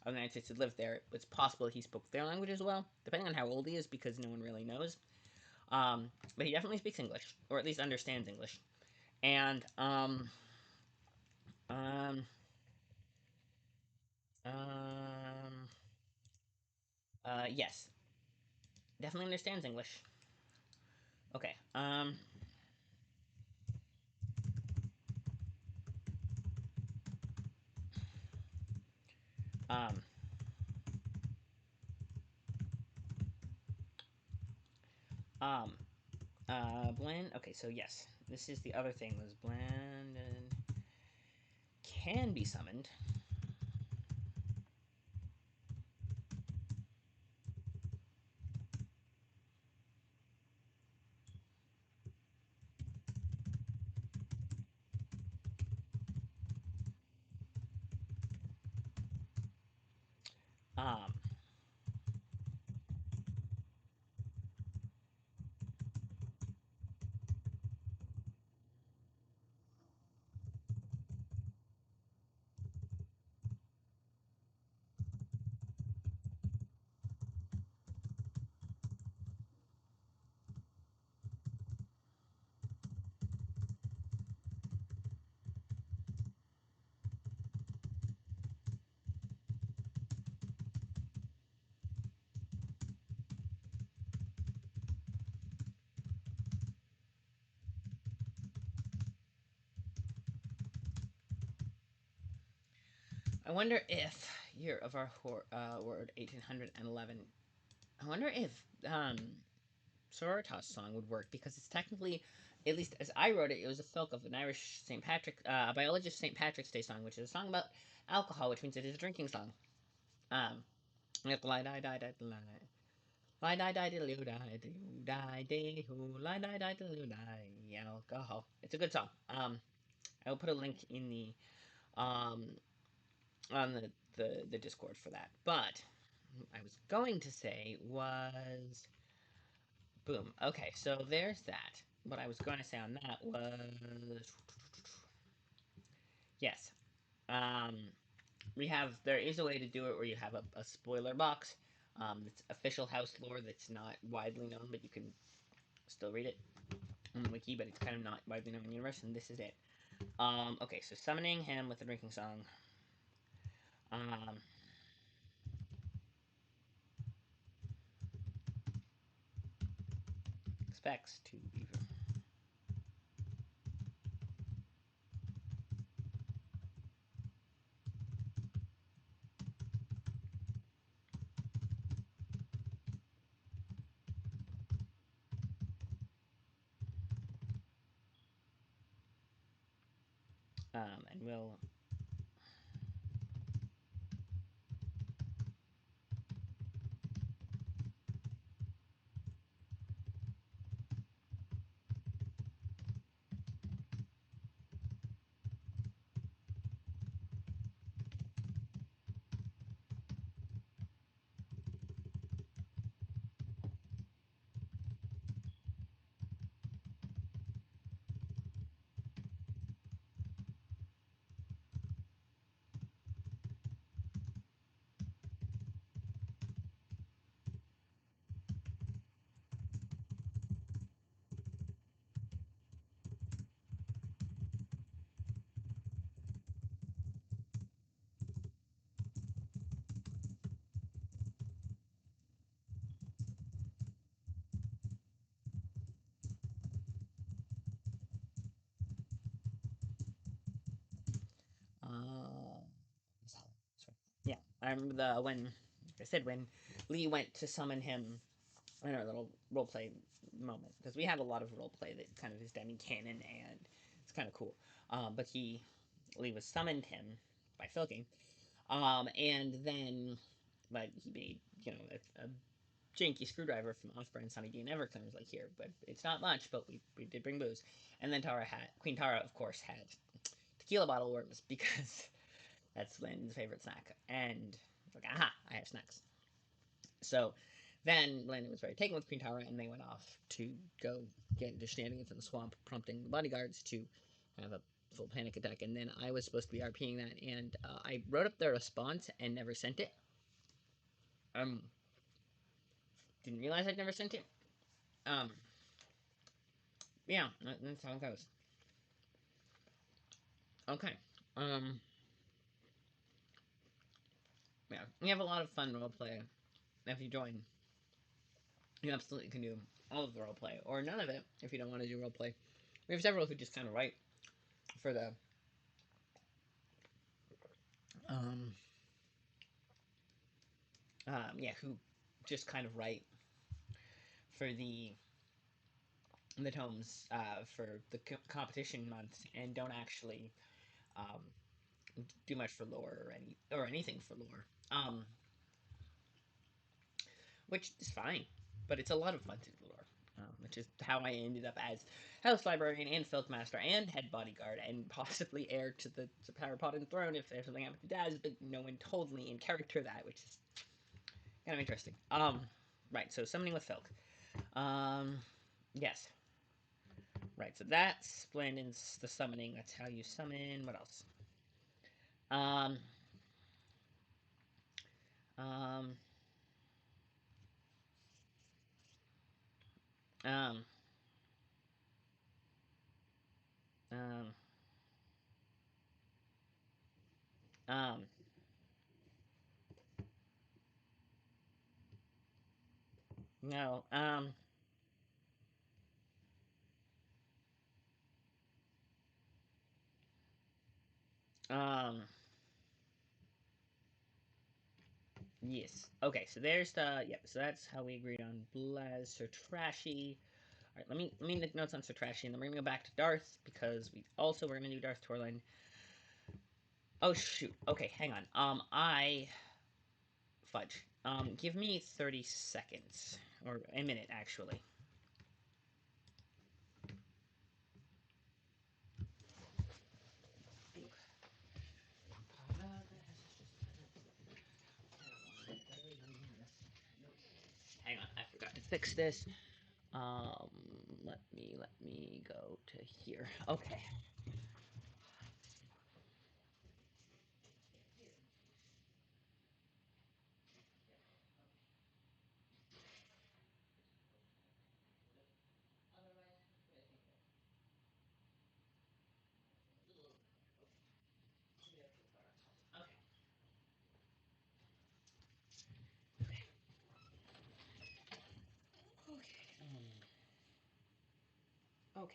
of the United States that lived there, it's possible he spoke their language as well, depending on how old he is, because no one really knows. But he definitely speaks English, or at least understands English. And um, um, yes, definitely understands English. Okay. Um, um, Bland. Okay, so yes, this is the other thing. Was Blandon can be summoned. Um, I wonder if year of our word 1811. I wonder if Sororitas song would work because it's technically at least as I wrote it, it was a filk of an Irish St. Patrick, a biologist St. Patrick's Day song, which is a song about alcohol, which means it is a drinking song. Um, lie die die die lie. Lie die die diddly die do die day who lie die die diddly die alcohol. It's a good song. I will put a link in the um on the Discord for that. But I was going to say was boom. Okay, so there's that. What I was going to say on that was yes. Um, there is a way to do it where you have a spoiler box. It's official house lore that's not widely known, but you can still read it on the wiki, but it's kind of not widely known in the universe, and this is it. Okay, so summoning him with a drinking song. Um, expects to be. And we'll. Uh, yeah, I remember when like I said when Lee went to summon him in our little roleplay moment because we had a lot of roleplay that kind of is demi canon and it's kind of cool. But Lee was summoned him by Filking, and then but he made a janky screwdriver from Osborne, Sunny D, and Everton was like here, but it's not much, but we did bring booze, and then Queen Tara of course had tequila bottle worms because that's Landon's favorite snack, and it's like aha, I have snacks. So then Landon was very taken with Queen Tara, and they went off to go get into shenanigans in the swamp, prompting the bodyguards to have a full panic attack. And then I was supposed to be RPing that, and I wrote up the response and never sent it. Um, didn't realize I'd never sent it. Um, yeah, that's how it goes. Okay. Um, yeah, we have a lot of fun roleplay. If you join, you absolutely can do all of the roleplay, or none of it if you don't want to do roleplay. We have several who just kind of write for the um, yeah, who just kind of write for the tomes for the competition month and don't actually um, do much for lore or anything for lore, which is fine, but it's a lot of fun to do lore. Which is how I ended up as House Librarian and Filkmaster and Head Bodyguard and possibly heir to the Power Pot and Throne if there's something happened to Daz, but no one told me in character that, which is kind of interesting. Right, so summoning with Filk. Yes. Right, so that's Blandon's the summoning. That's how you summon. What else? Um, um, um, um, um, no, um, yes. Okay, so there's the, yep, so that's how we agreed on Blaz or Trashy. All right, let me make notes on Sir Trashy, and then we're gonna go back to Darth because we're gonna do Darth Torlin. Oh shoot. Okay, hang on. I fudge. Give me 30 seconds or a minute actually. Hang on, I forgot to fix this. Um, let me go to here. Okay. Okay.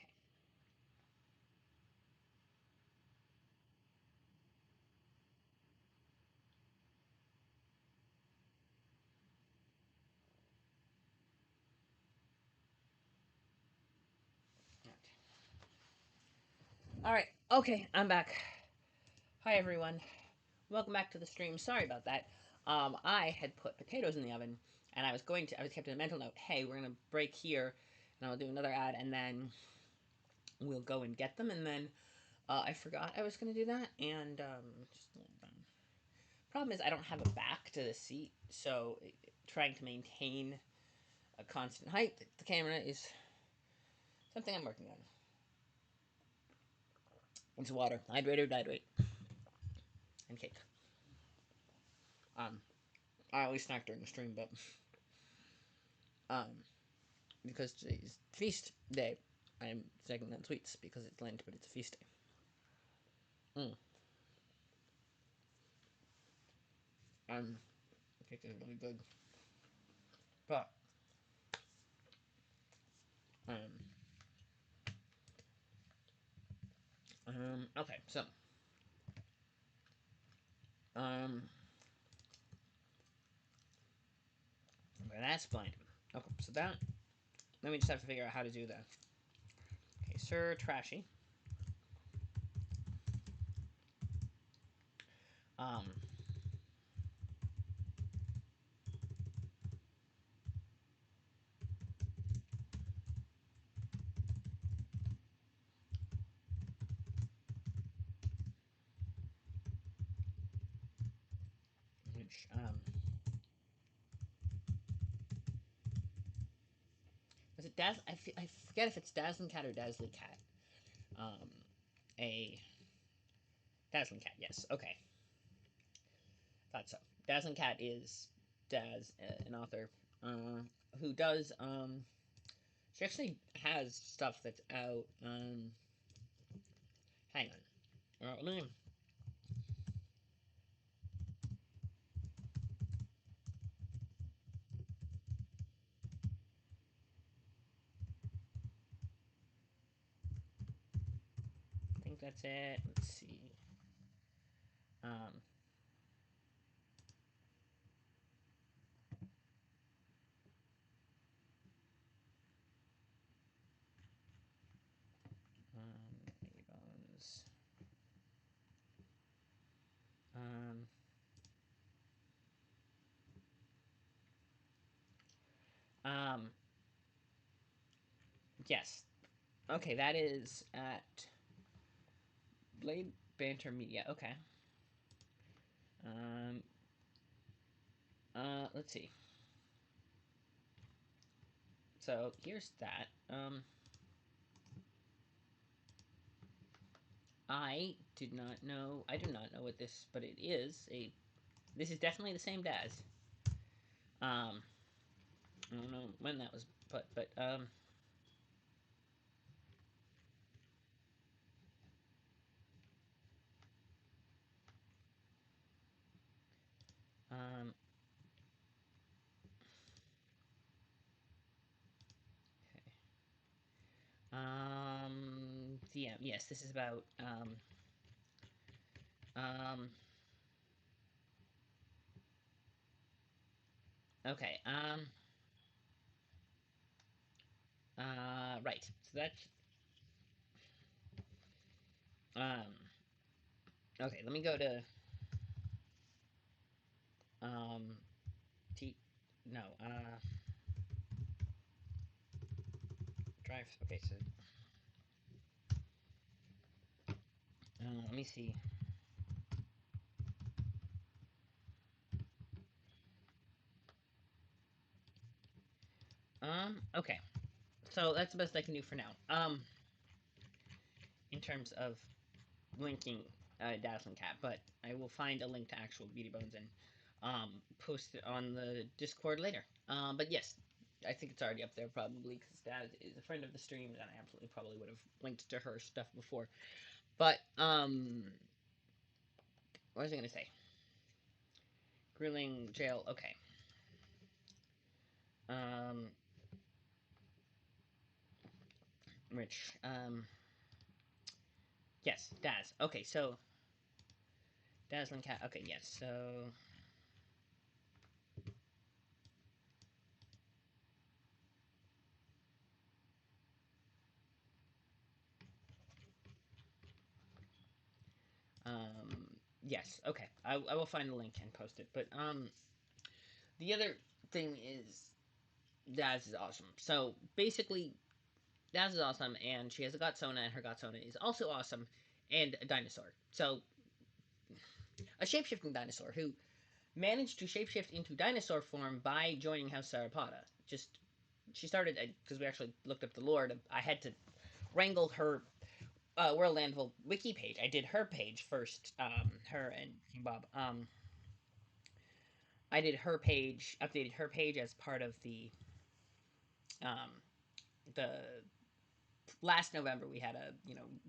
All right. Okay, I'm back. Hi everyone. Welcome back to the stream. Sorry about that. I had put potatoes in the oven, and I was kept a mental note. Hey, we're gonna break here, and I'll do another ad, and then we'll go and get them. And then I forgot I was gonna do that, and problem is I don't have a back to the seat, so trying to maintain a constant height. The camera is something I'm working on. It's water, hydrate or dihydrate, and cake. Um, I always snack during the stream, but because today's feast day, I'm snacking on sweets because it's Lent, but it's a feast day. The cake is really good, but um, okay, so um, okay, that's fine. Okay, so that then we just have to figure out how to do that. Okay, Sir Trashy. Um, which was it I forget if it's Dazzling Cat or Dazzly Cat. Um, a Dazzling Cat. Yes. Okay. Thought so. Dazzling Cat is Daz, an author, who does. She actually has stuff that's out. Hang on. Let me. I think that's it. Let's see. Um, Bones. Um, um, yes. Okay, that is at Blade Banter Media. Okay. Um, let's see. So here's that. I did not know. I do not know what this, but it is a. This is definitely the same Daz. I don't know when that was put, but um, okay. DM. Yes, this is about um. Okay. Right. So that's um. Okay, let me go to um. T. No. Drive. Okay. So let me see. Okay. So that's the best I can do for now. In terms of linking Dazzling Cat, but I will find a link to actual Beauty Bones and post it on the Discord later. But yes, I think it's already up there probably because Daz is a friend of the stream, and I absolutely probably would have linked to her stuff before. But what was I gonna say? Grilling jail. Okay. Um, Rich. Yes, Daz. Okay, so Dazzling Cat. Okay, yes. So yes. Okay, I will find the link and post it. But the other thing is Daz is awesome. So basically, Daz is awesome, and she has a Gotsona, and her Gotsona is also awesome, and a dinosaur. So a shapeshifting dinosaur who managed to shapeshift into dinosaur form by joining House Sauropoda. Just she started because we actually looked up the lore. I had to wrangle her World Anvil wiki page. I did her page first. Her and King Bob. I did her page, updated her page as part of um, the last November. We had a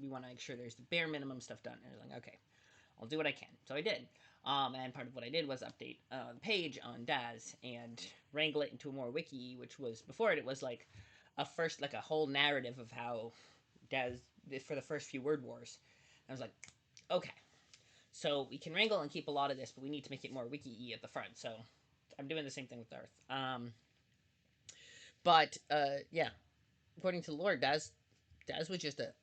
we want to make sure there's the bare minimum stuff done. And I was like, okay, I'll do what I can. So I did. And part of what I did was update the page on Daz and wrangle it into a more wiki, which was before it was like a first like a whole narrative of how Daz for the first few word wars. I was like, okay, so we can wrangle and keep a lot of this, but we need to make it more wiki at the front. So I'm doing the same thing with Darth. But yeah, according to the lore, Daz was just a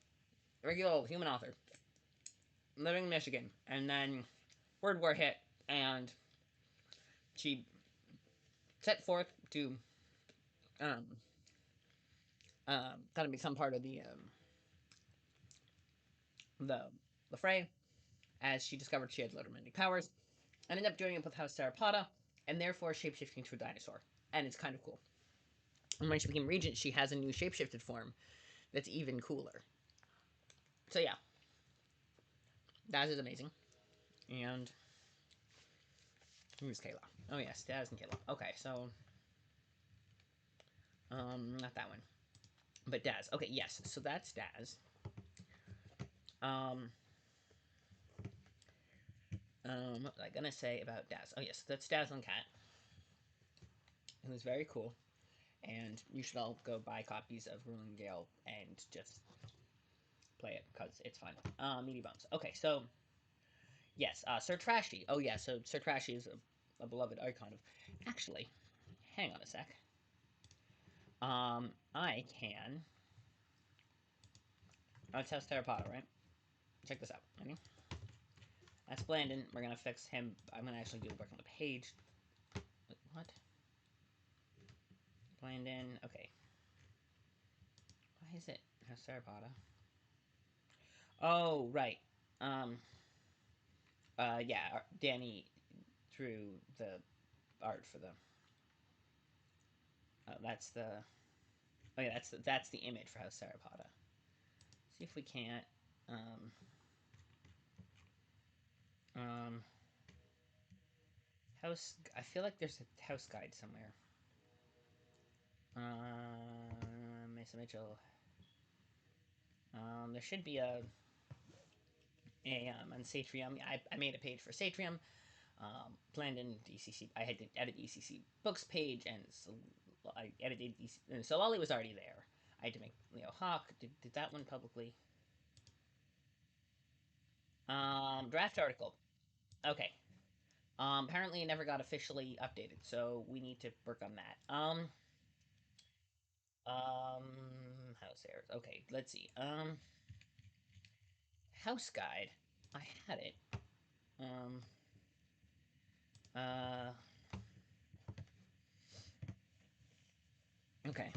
regular old human author living in Michigan, and then Word War hit, and she set forth to um, kind of become part of the the fray, as she discovered she had Lodermanic powers, and ended up doing it with House Sauropoda, and therefore shapeshifting to a dinosaur, and it's kind of cool. And when she became regent, she has a new shapeshifted form that's even cooler. So yeah, Daz is amazing, and who's Kayla? Oh yes, Daz and Kayla. Okay, so not that one, but Daz. Okay, yes, so that's Daz. Um, what was I gonna say about Daz? Oh yes, that's Dazzling Cat. It was very cool, and you should all go buy copies of Ruling Gale and just play it because it's fun. Meaty Bumps. Okay, so yes, Sir Trashy. Oh yeah, so Sir Trashy is a beloved icon of. Actually, hang on a sec. I can. Oh, it's House Theropoda, right? Check this out. Ready? That's Blandon. We're gonna fix him. I'm gonna actually do the work on the page. Wait, what? Blandon. Okay. Why is it House Theropoda? Oh, right. Um. Yeah. Danny drew the art for the. That's the. Oh yeah, that's the image for House Sauropoda. See if we can't. Um. Um. House. I feel like there's a house guide somewhere. Mesa Mitchell. There should be on Satrium. I made a page for Satrium. Planned in DCC. I had to edit ECC books page, and so I edited. And so Solali was already there. I had to make Leo Hawk. Did that one publicly. Draft article. Okay. Apparently it never got officially updated, so we need to work on that. House errors. Okay, let's see. House guide. I had it. Um, uh, okay.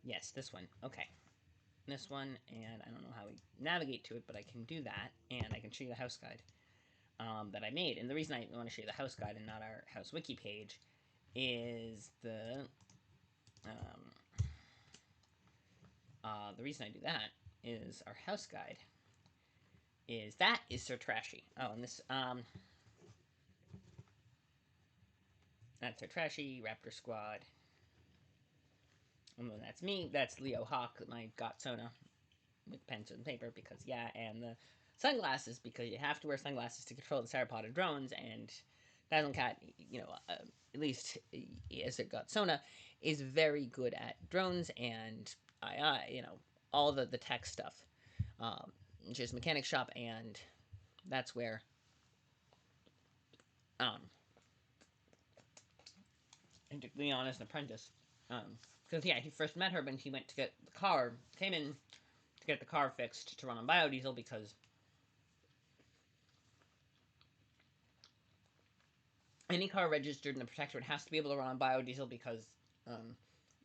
Yes, this one. Okay. This one, and I don't know how we navigate to it, but I can do that, and I can show you the house guide that I made. And the reason I want to show you the house guide and not our house wiki page is the reason I do that is our house guide is Sir Trashy. Oh, and this that's Sir Trashy Raptor Squad. And then that's me. That's Leo Hawk, my Gotsona with pencil and paper because yeah, and the sunglasses because you have to wear sunglasses to control the Sauropod drones. And Dazzling Cat, at least as it got Sona, is very good at drones and all the tech stuff. Just mechanic shop, and that's where um, Leon is an apprentice. Because yeah, he first met her when he went to get the car, came in to get the car fixed to run on biodiesel because any car registered in the protectorate has to be able to run on biodiesel because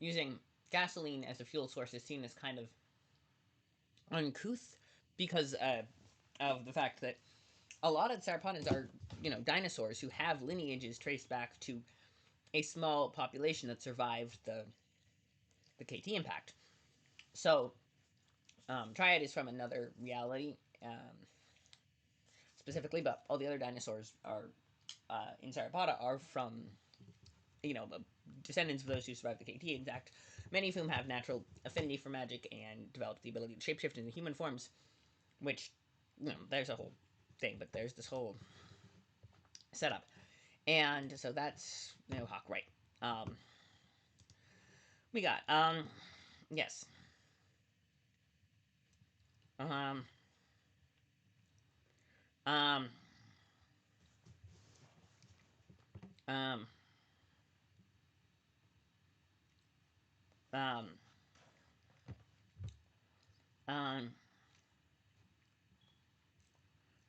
using gasoline as a fuel source is seen as kind of uncouth because of the fact that a lot of Sauropods are, dinosaurs who have lineages traced back to a small population that survived the KT impact. So, Triad is from another reality, specifically, but all the other dinosaurs are in Sauropoda are from descendants of those who survived the KT impact, many of whom have natural affinity for magic and develop the ability to shapeshift into human forms, which, there's a whole thing, but there's this whole setup. And so that's Hawk, right? Um, we got, yes. Um, um, um, um, um,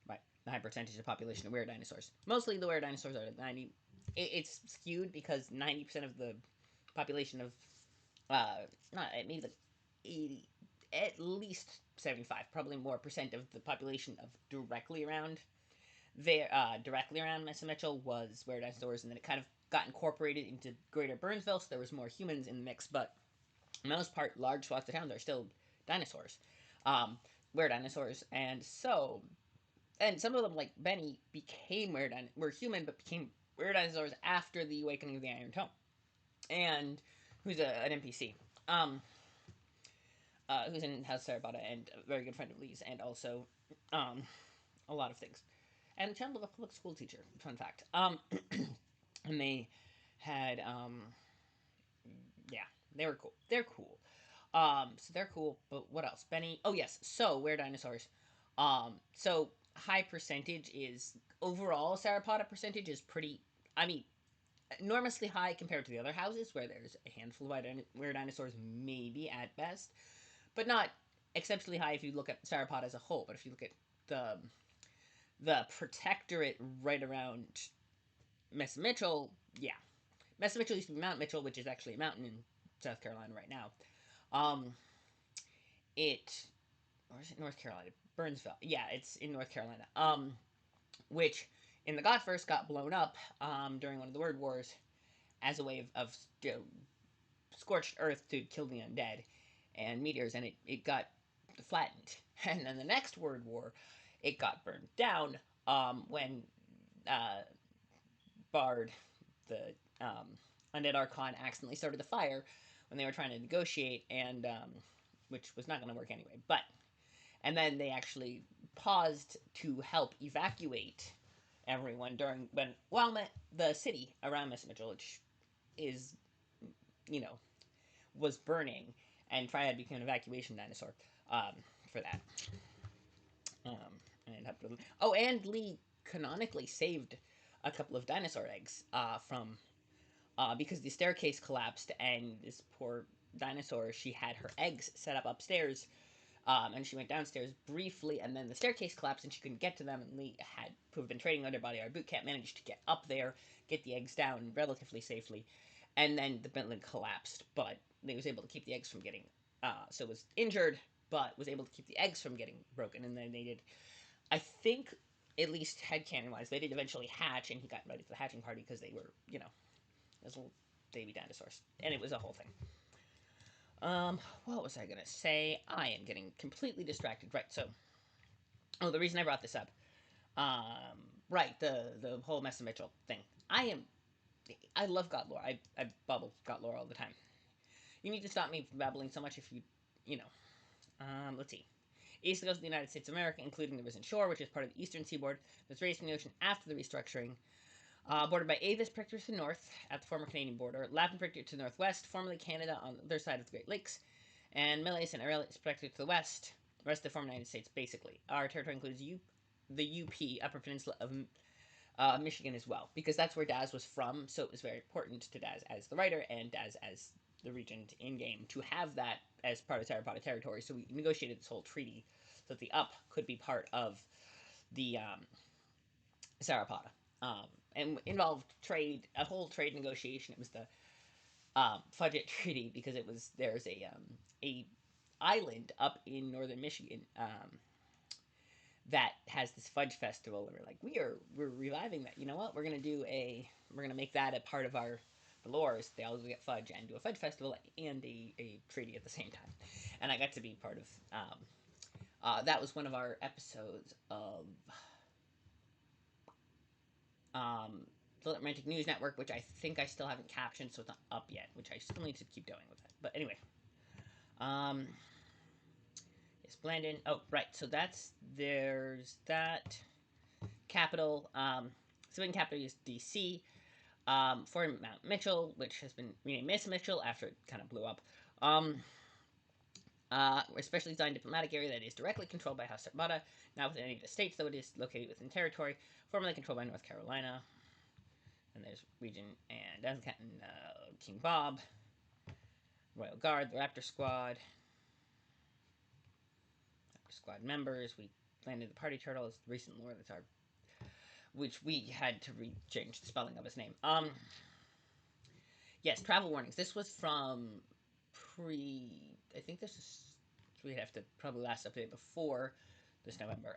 right. The high percentage of the population of weird dinosaurs. Mostly the weird dinosaurs are 90. It's skewed because 90% of the population of not maybe like 80, at least 75, probably more percent of the population of directly around Mesa Mitchell was where dinosaurs, and then it kind of got incorporated into Greater Burnsville, so there was more humans in the mix. But for the most part, large swaths of towns are still dinosaurs, were dinosaurs, and some of them like Benny became were human, but became were dinosaurs after the awakening of the Iron Tome, and who's an NPC. Um, who's in House Sarabada and a very good friend of Lee's, and also um, a lot of things. And child of a public school teacher. Fun fact. And they had yeah, they were cool. They're cool. So they're cool. But what else? Benny. Oh yes. So where dinosaurs. So high percentage is overall Sauropoda percentage is pretty. I mean, enormously high compared to the other houses where there's a handful of where dinosaurs maybe at best, but not exceptionally high if you look at Sauropod as a whole. But if you look at the protectorate right around Mesa Mitchell, yeah, Mesa Mitchell used to be Mount Mitchell, which is actually a mountain in South Carolina right now. Um, it or is it North Carolina? Burnsville. Yeah, it's in North Carolina. Which in the God First got blown up during one of the Word Wars as a way of scorched earth to kill the undead and meteors, and it got flattened. And then the next Word War, it got burned down when uh, Bard, the undead Archon, accidentally started the fire when they were trying to negotiate, and which was not going to work anyway. But and then they actually paused to help evacuate everyone during when the city around Miss Mitchell, which is you know was burning, and Triad became an evacuation dinosaur um, for that. Um, and happened. Oh, and Lee canonically saved a couple of dinosaur eggs from because the staircase collapsed and this poor dinosaur, she had her eggs set up upstairs, and she went downstairs briefly, and then the staircase collapsed and she couldn't get to them. And Lee had, who have been training under Body Art Boot Camp, managed to get up there, get the eggs down relatively safely, and then the building collapsed. But Lee was able to keep the eggs from getting, so was injured, but was able to keep the eggs from getting broken. And then they did, I think, at least headcanon wise, they did eventually hatch, and he got invited to the hatching party because they were, as little baby dinosaurs, and it was a whole thing. What was I gonna say? I am getting completely distracted. Right, so, oh, the reason I brought this up, right, the whole Mesa Mitchell thing. I love God lore. I bubble God lore all the time. You need to stop me from babbling so much if you know. Let's see. East coast of the United States of America, including the Risen Shore, which is part of the eastern seaboard, was raised in the ocean after the restructuring. Bordered by Avis Protectorate to the north, at the former Canadian border, Lappin Protectorate to the northwest, formerly Canada on the other side of the Great Lakes, and Malays and Aurelius Protectorate to the west, the rest of the former United States, basically. Our territory includes the UP, Upper Peninsula of Michigan as well, because that's where Daz was from, so it was very important to Daz as the writer and Daz as the regent in game to have that as part of Sarapata territory. So we negotiated this whole treaty so that the Up could be part of the Sarapata. And involved trade, a whole trade negotiation. It was the Fudget Treaty because it was there's a island up in northern Michigan that has this fudge festival, and we're like, we're reviving that. You know what? We're gonna make that a part of our lores. They all get fudge and do a fudge festival and a treaty at the same time. And I got to be part of. That was one of our episodes of the Atlantic News Network, which I think I still haven't captioned, so it's not up yet, which I still need to keep doing with it. But anyway, um, yes, Blandon. Oh, right. So there's that capital. Civilian capital is D.C. Fort Mount Mitchell, which has been renamed Mesa Mitchell after it kind of blew up. Especially designed diplomatic area that is directly controlled by House Sarabada, not within any of the states, though it is located within territory formerly controlled by North Carolina. And there's Regent and Duncan, King Bob, Royal Guard, the Raptor Squad. Raptor Squad members. We landed the Party Turtle as the recent lore. That's our, which we had to change the spelling of his name. Yes, travel warnings. This was from pre. I think this is. We'd have to probably last update before this November.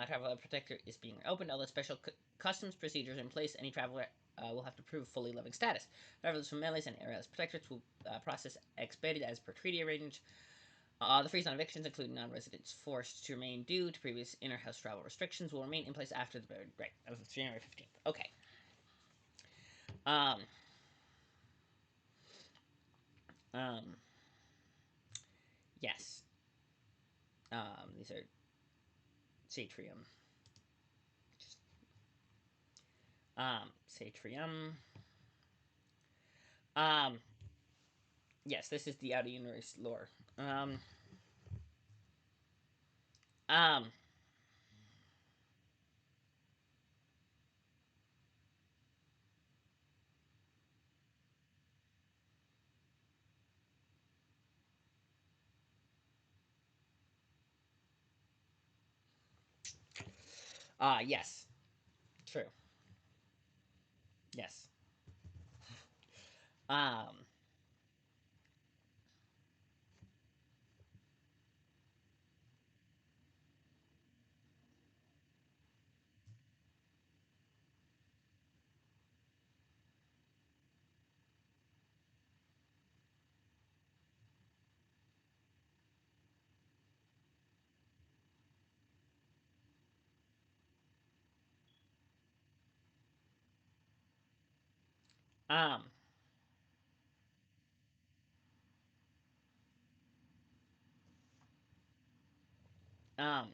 Traveler Protector is being opened. Although special customs procedures are in place, any traveler will have to prove fully living status. Travelers from Melees and Aerials Protectorates will process expedited as per treaty arrangements. The freeze on evictions, including non-residents forced to remain due to previous inter-house travel restrictions, will remain in place after the break of January 15th. Okay. Um, um, yes. These are Satrium. Satrium. Um, yes, this is the Outer Universe lore. Um, yes. True. Yes. Um, um, um,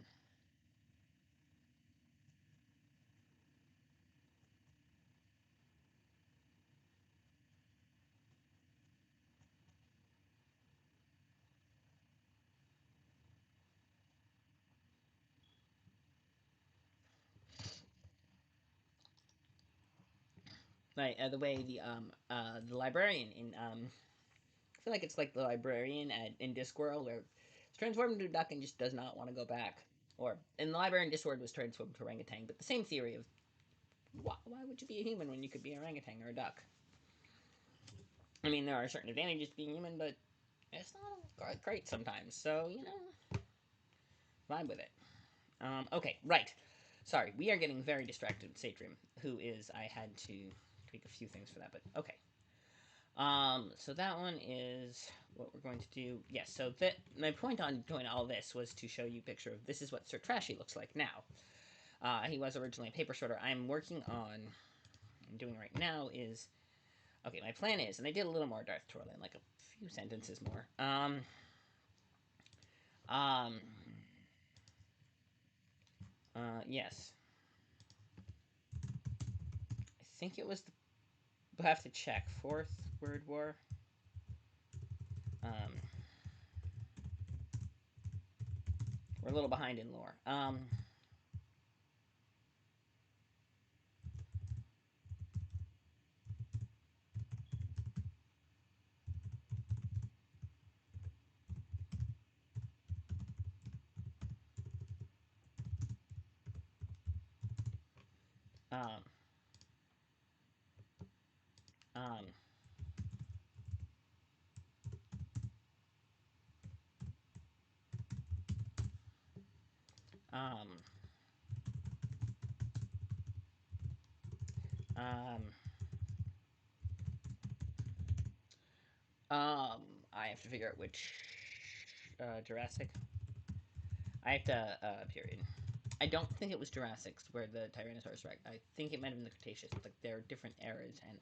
like the way the librarian in I feel like it's like the librarian in Discworld where it's transformed into a duck and just does not want to go back. Or in the librarian Discworld was transformed to orangutan, but the same theory of why would you be a human when you could be an orangutan or a duck? I mean, there are certain advantages to being human, but it's not great sometimes. So vibe with it. Okay, right. Sorry, we are getting very distracted with Satrium, who is I had to tweak a few things for that, but okay. So that one is what we're going to do. Yes, so my point on doing all this was to show you a picture of this is what Sir Trashy looks like now. He was originally a paper sorter. I'm doing right now is, okay, my plan is, and I did a little more Darth Torlin, like a few sentences more. Um, yes. I think it was we'll have to check. Fourth Word War. Um, we're a little behind in lore. Um, um, um, um, um, I have to figure out which Jurassic. I have to period. I don't think it was Jurassic where the Tyrannosaurus Rex. I think it might have been the Cretaceous. Like there are different eras, and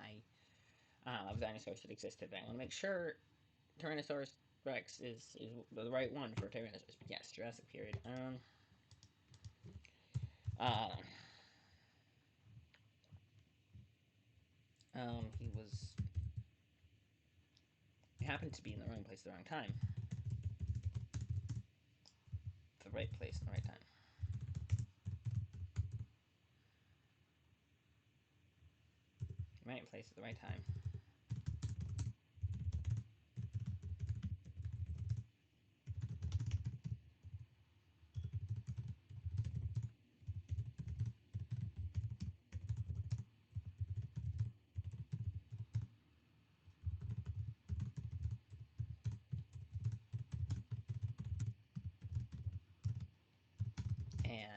of dinosaurs that existed. I want to make sure Tyrannosaurus Rex is the right one for Tyrannosaurus. Yes, Jurassic period. Uh, he was. He happened to be in the wrong place at the wrong time. The right place at the right time. Right place at the right time.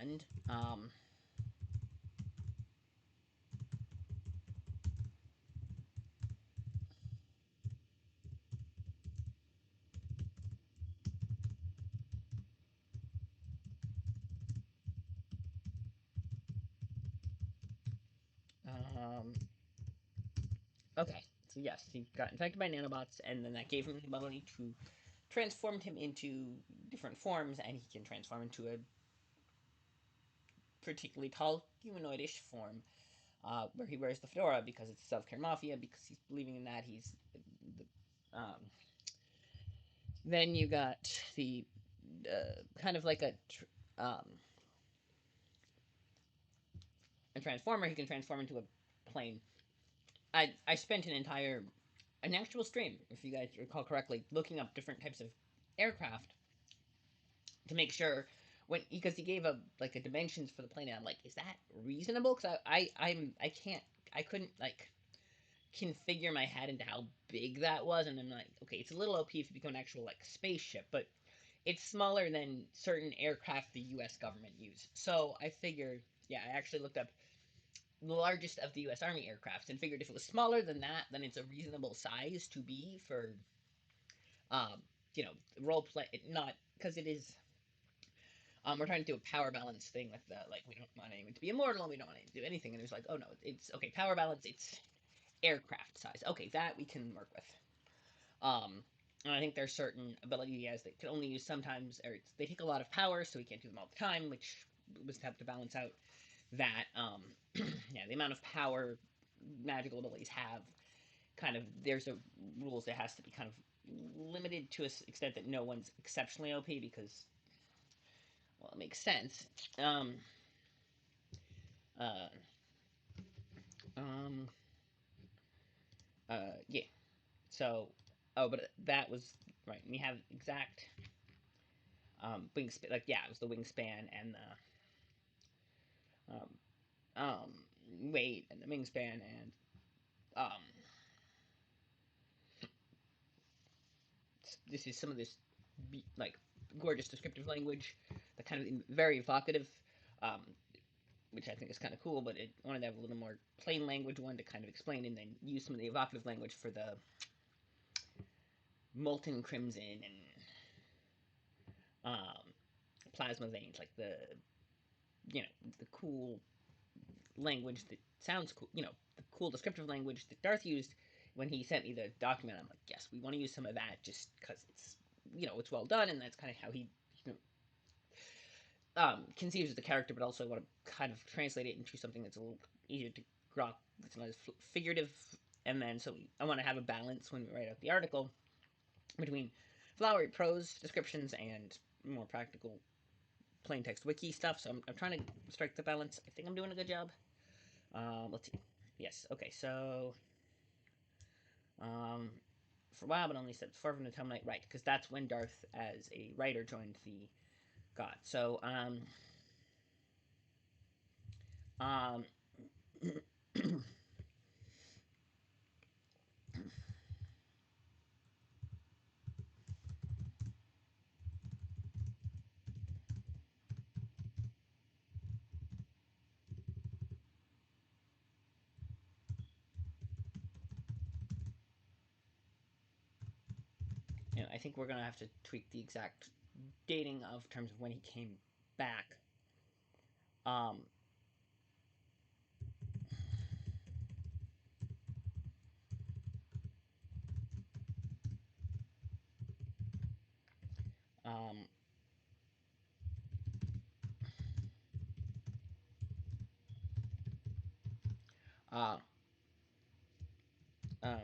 And um, okay. So yes, he got infected by nanobots, and then that gave him the ability to transform him into different forms, and he can transform into a particularly tall humanoidish form, where he wears the fedora because it's self-care mafia. Because he's believing in that, he's then you got the kind of like um, a transformer. He can transform into a plane. I spent an actual stream, if you guys recall correctly, looking up different types of aircraft to make sure when because he gave a dimensions for the plane, and I'm like, is that reasonable? Because I can't I couldn't like configure my head into how big that was, and I'm like, okay, it's a little OP if you become an actual like spaceship, but it's smaller than certain aircraft the U.S. government use. So I figured, yeah, I actually looked up the largest of the U.S. Army aircrafts and figured if it was smaller than that, then it's a reasonable size to be for, um, role play. Not because it is. We're trying to do a power balance thing with the like we don't want anyone to be immortal and we don't want anyone to do anything. And it was like, oh no, it's okay. Power balance. It's aircraft size. Okay, that we can work with. And I think there's certain ability he has that can only use sometimes, or they take a lot of power, so he can't do them all the time, which was to have to balance out that. Yeah, the amount of power magical abilities have kind of there's a rules that has to be kind of limited to an extent that no one's exceptionally OP because well it makes sense. Um, uh, um, Yeah. So, oh, but that was right. We have exact wingspan. Like, yeah, it was the wingspan and the weight and the wingspan and um this is some of this like gorgeous descriptive language, the kind of very evocative, um, which I think is kind of cool. But it wanted to have a little more plain language one to kind of explain, and then use some of the evocative language for the molten crimson and plasma veins, like the cool language that sounds cool, the cool descriptive language that Darth used when he sent me the document. I'm like, yes, we want to use some of that just because it's well done, and that's kind of how he you conceives of the character, but also want to kind of translate it into something that's a little easier to grok, that's not as figurative. And then I want to have a balance when we write out the article between flowery prose descriptions and more practical plain text wiki stuff. So I'm trying to strike the balance. I think I'm doing a good job. Let's see. Yes. Okay. So um, for a while, but only said far from the time night, right? Because that's when Darth, as a writer, joined the God. So um, I think we're gonna have to tweak the exact dating of terms of when he came back. Um, um, uh, um,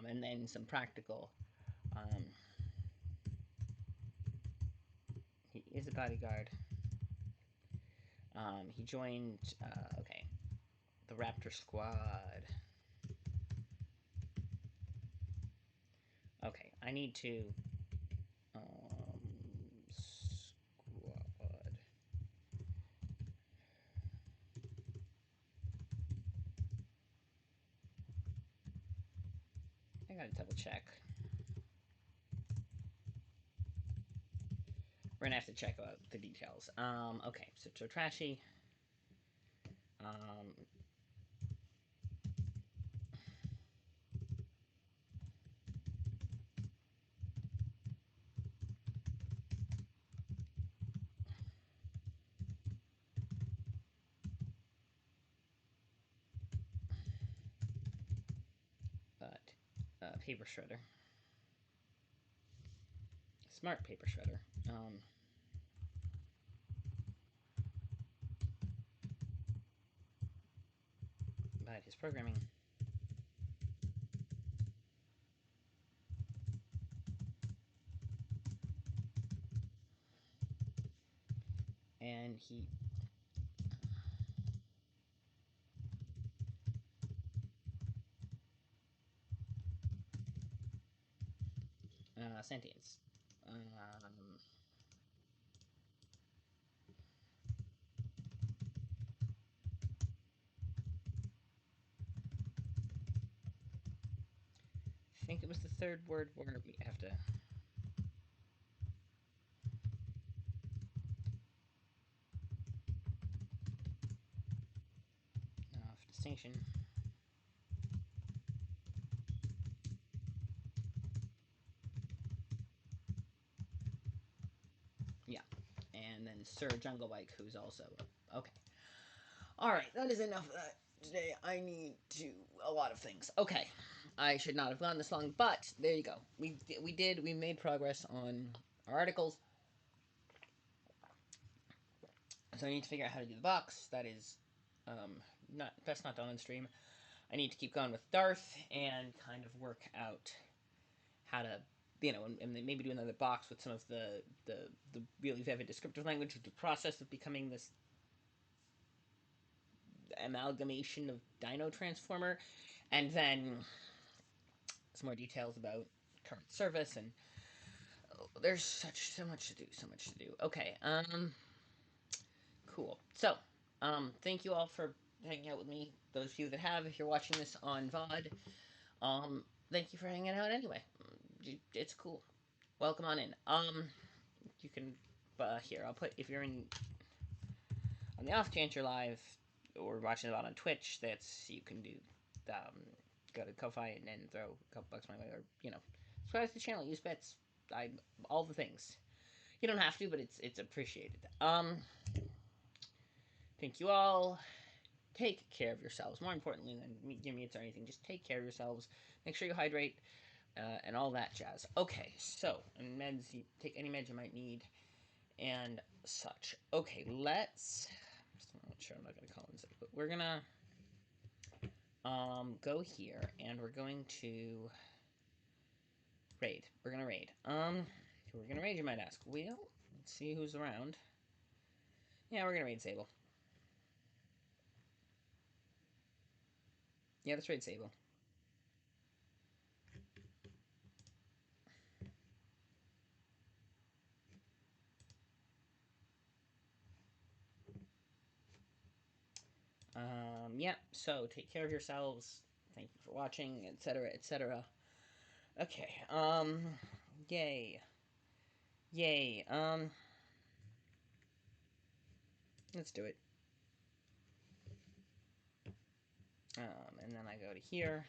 and then some practical. Um, he is a bodyguard. He joined. Okay, the Raptor Squad. Okay, I need to. Squad. I gotta double check. We're gonna have to check out the details. Okay, so trashy. Um, but paper shredder, smart paper shredder. But his programming, and he sentience. I think it was the third word where we have to distinction. Yeah, and then Sir Jungle Bike, who's also okay. All right, that is enough of that today. I need to a lot of things. Okay, I should not have gone this long, but there you go. We made progress on our articles. So I need to figure out how to do the box. That is, not that's not done on stream. I need to keep going with Darth and kind of work out how to and then maybe do another box with some of the really vivid descriptive language with the process of becoming this amalgamation of Dino Transformer, and then some more details about current service and there's so much to do, so much to do. Okay, cool. So, thank you all for hanging out with me. Those of you that have, if you're watching this on VOD, thank you for hanging out anyway. It's cool. Welcome on in. You can, here, I'll put, if you're in, on the off chance you're live, or watching it on Twitch, you can do, um, go to Ko-Fi and throw a couple bucks my way, or, subscribe to the channel, use bits, all the things. You don't have to, but it's appreciated. Thank you all. Take care of yourselves. More importantly than your meats or anything, just take care of yourselves. Make sure you hydrate, and all that jazz. Okay, so, and meds, you take any meds you might need, and such. Okay, let's. I'm not sure. I'm not gonna call in sick, but we're gonna go here, and we're going to raid. We're gonna raid. Who we're gonna raid? You might ask. Well, let's see who's around. Yeah, we're gonna raid Sable. Yeah, let's raid Sable. Yeah, so take care of yourselves. Thank you for watching, etc., etc. Okay, yay. Yay, let's do it. And then I go to here.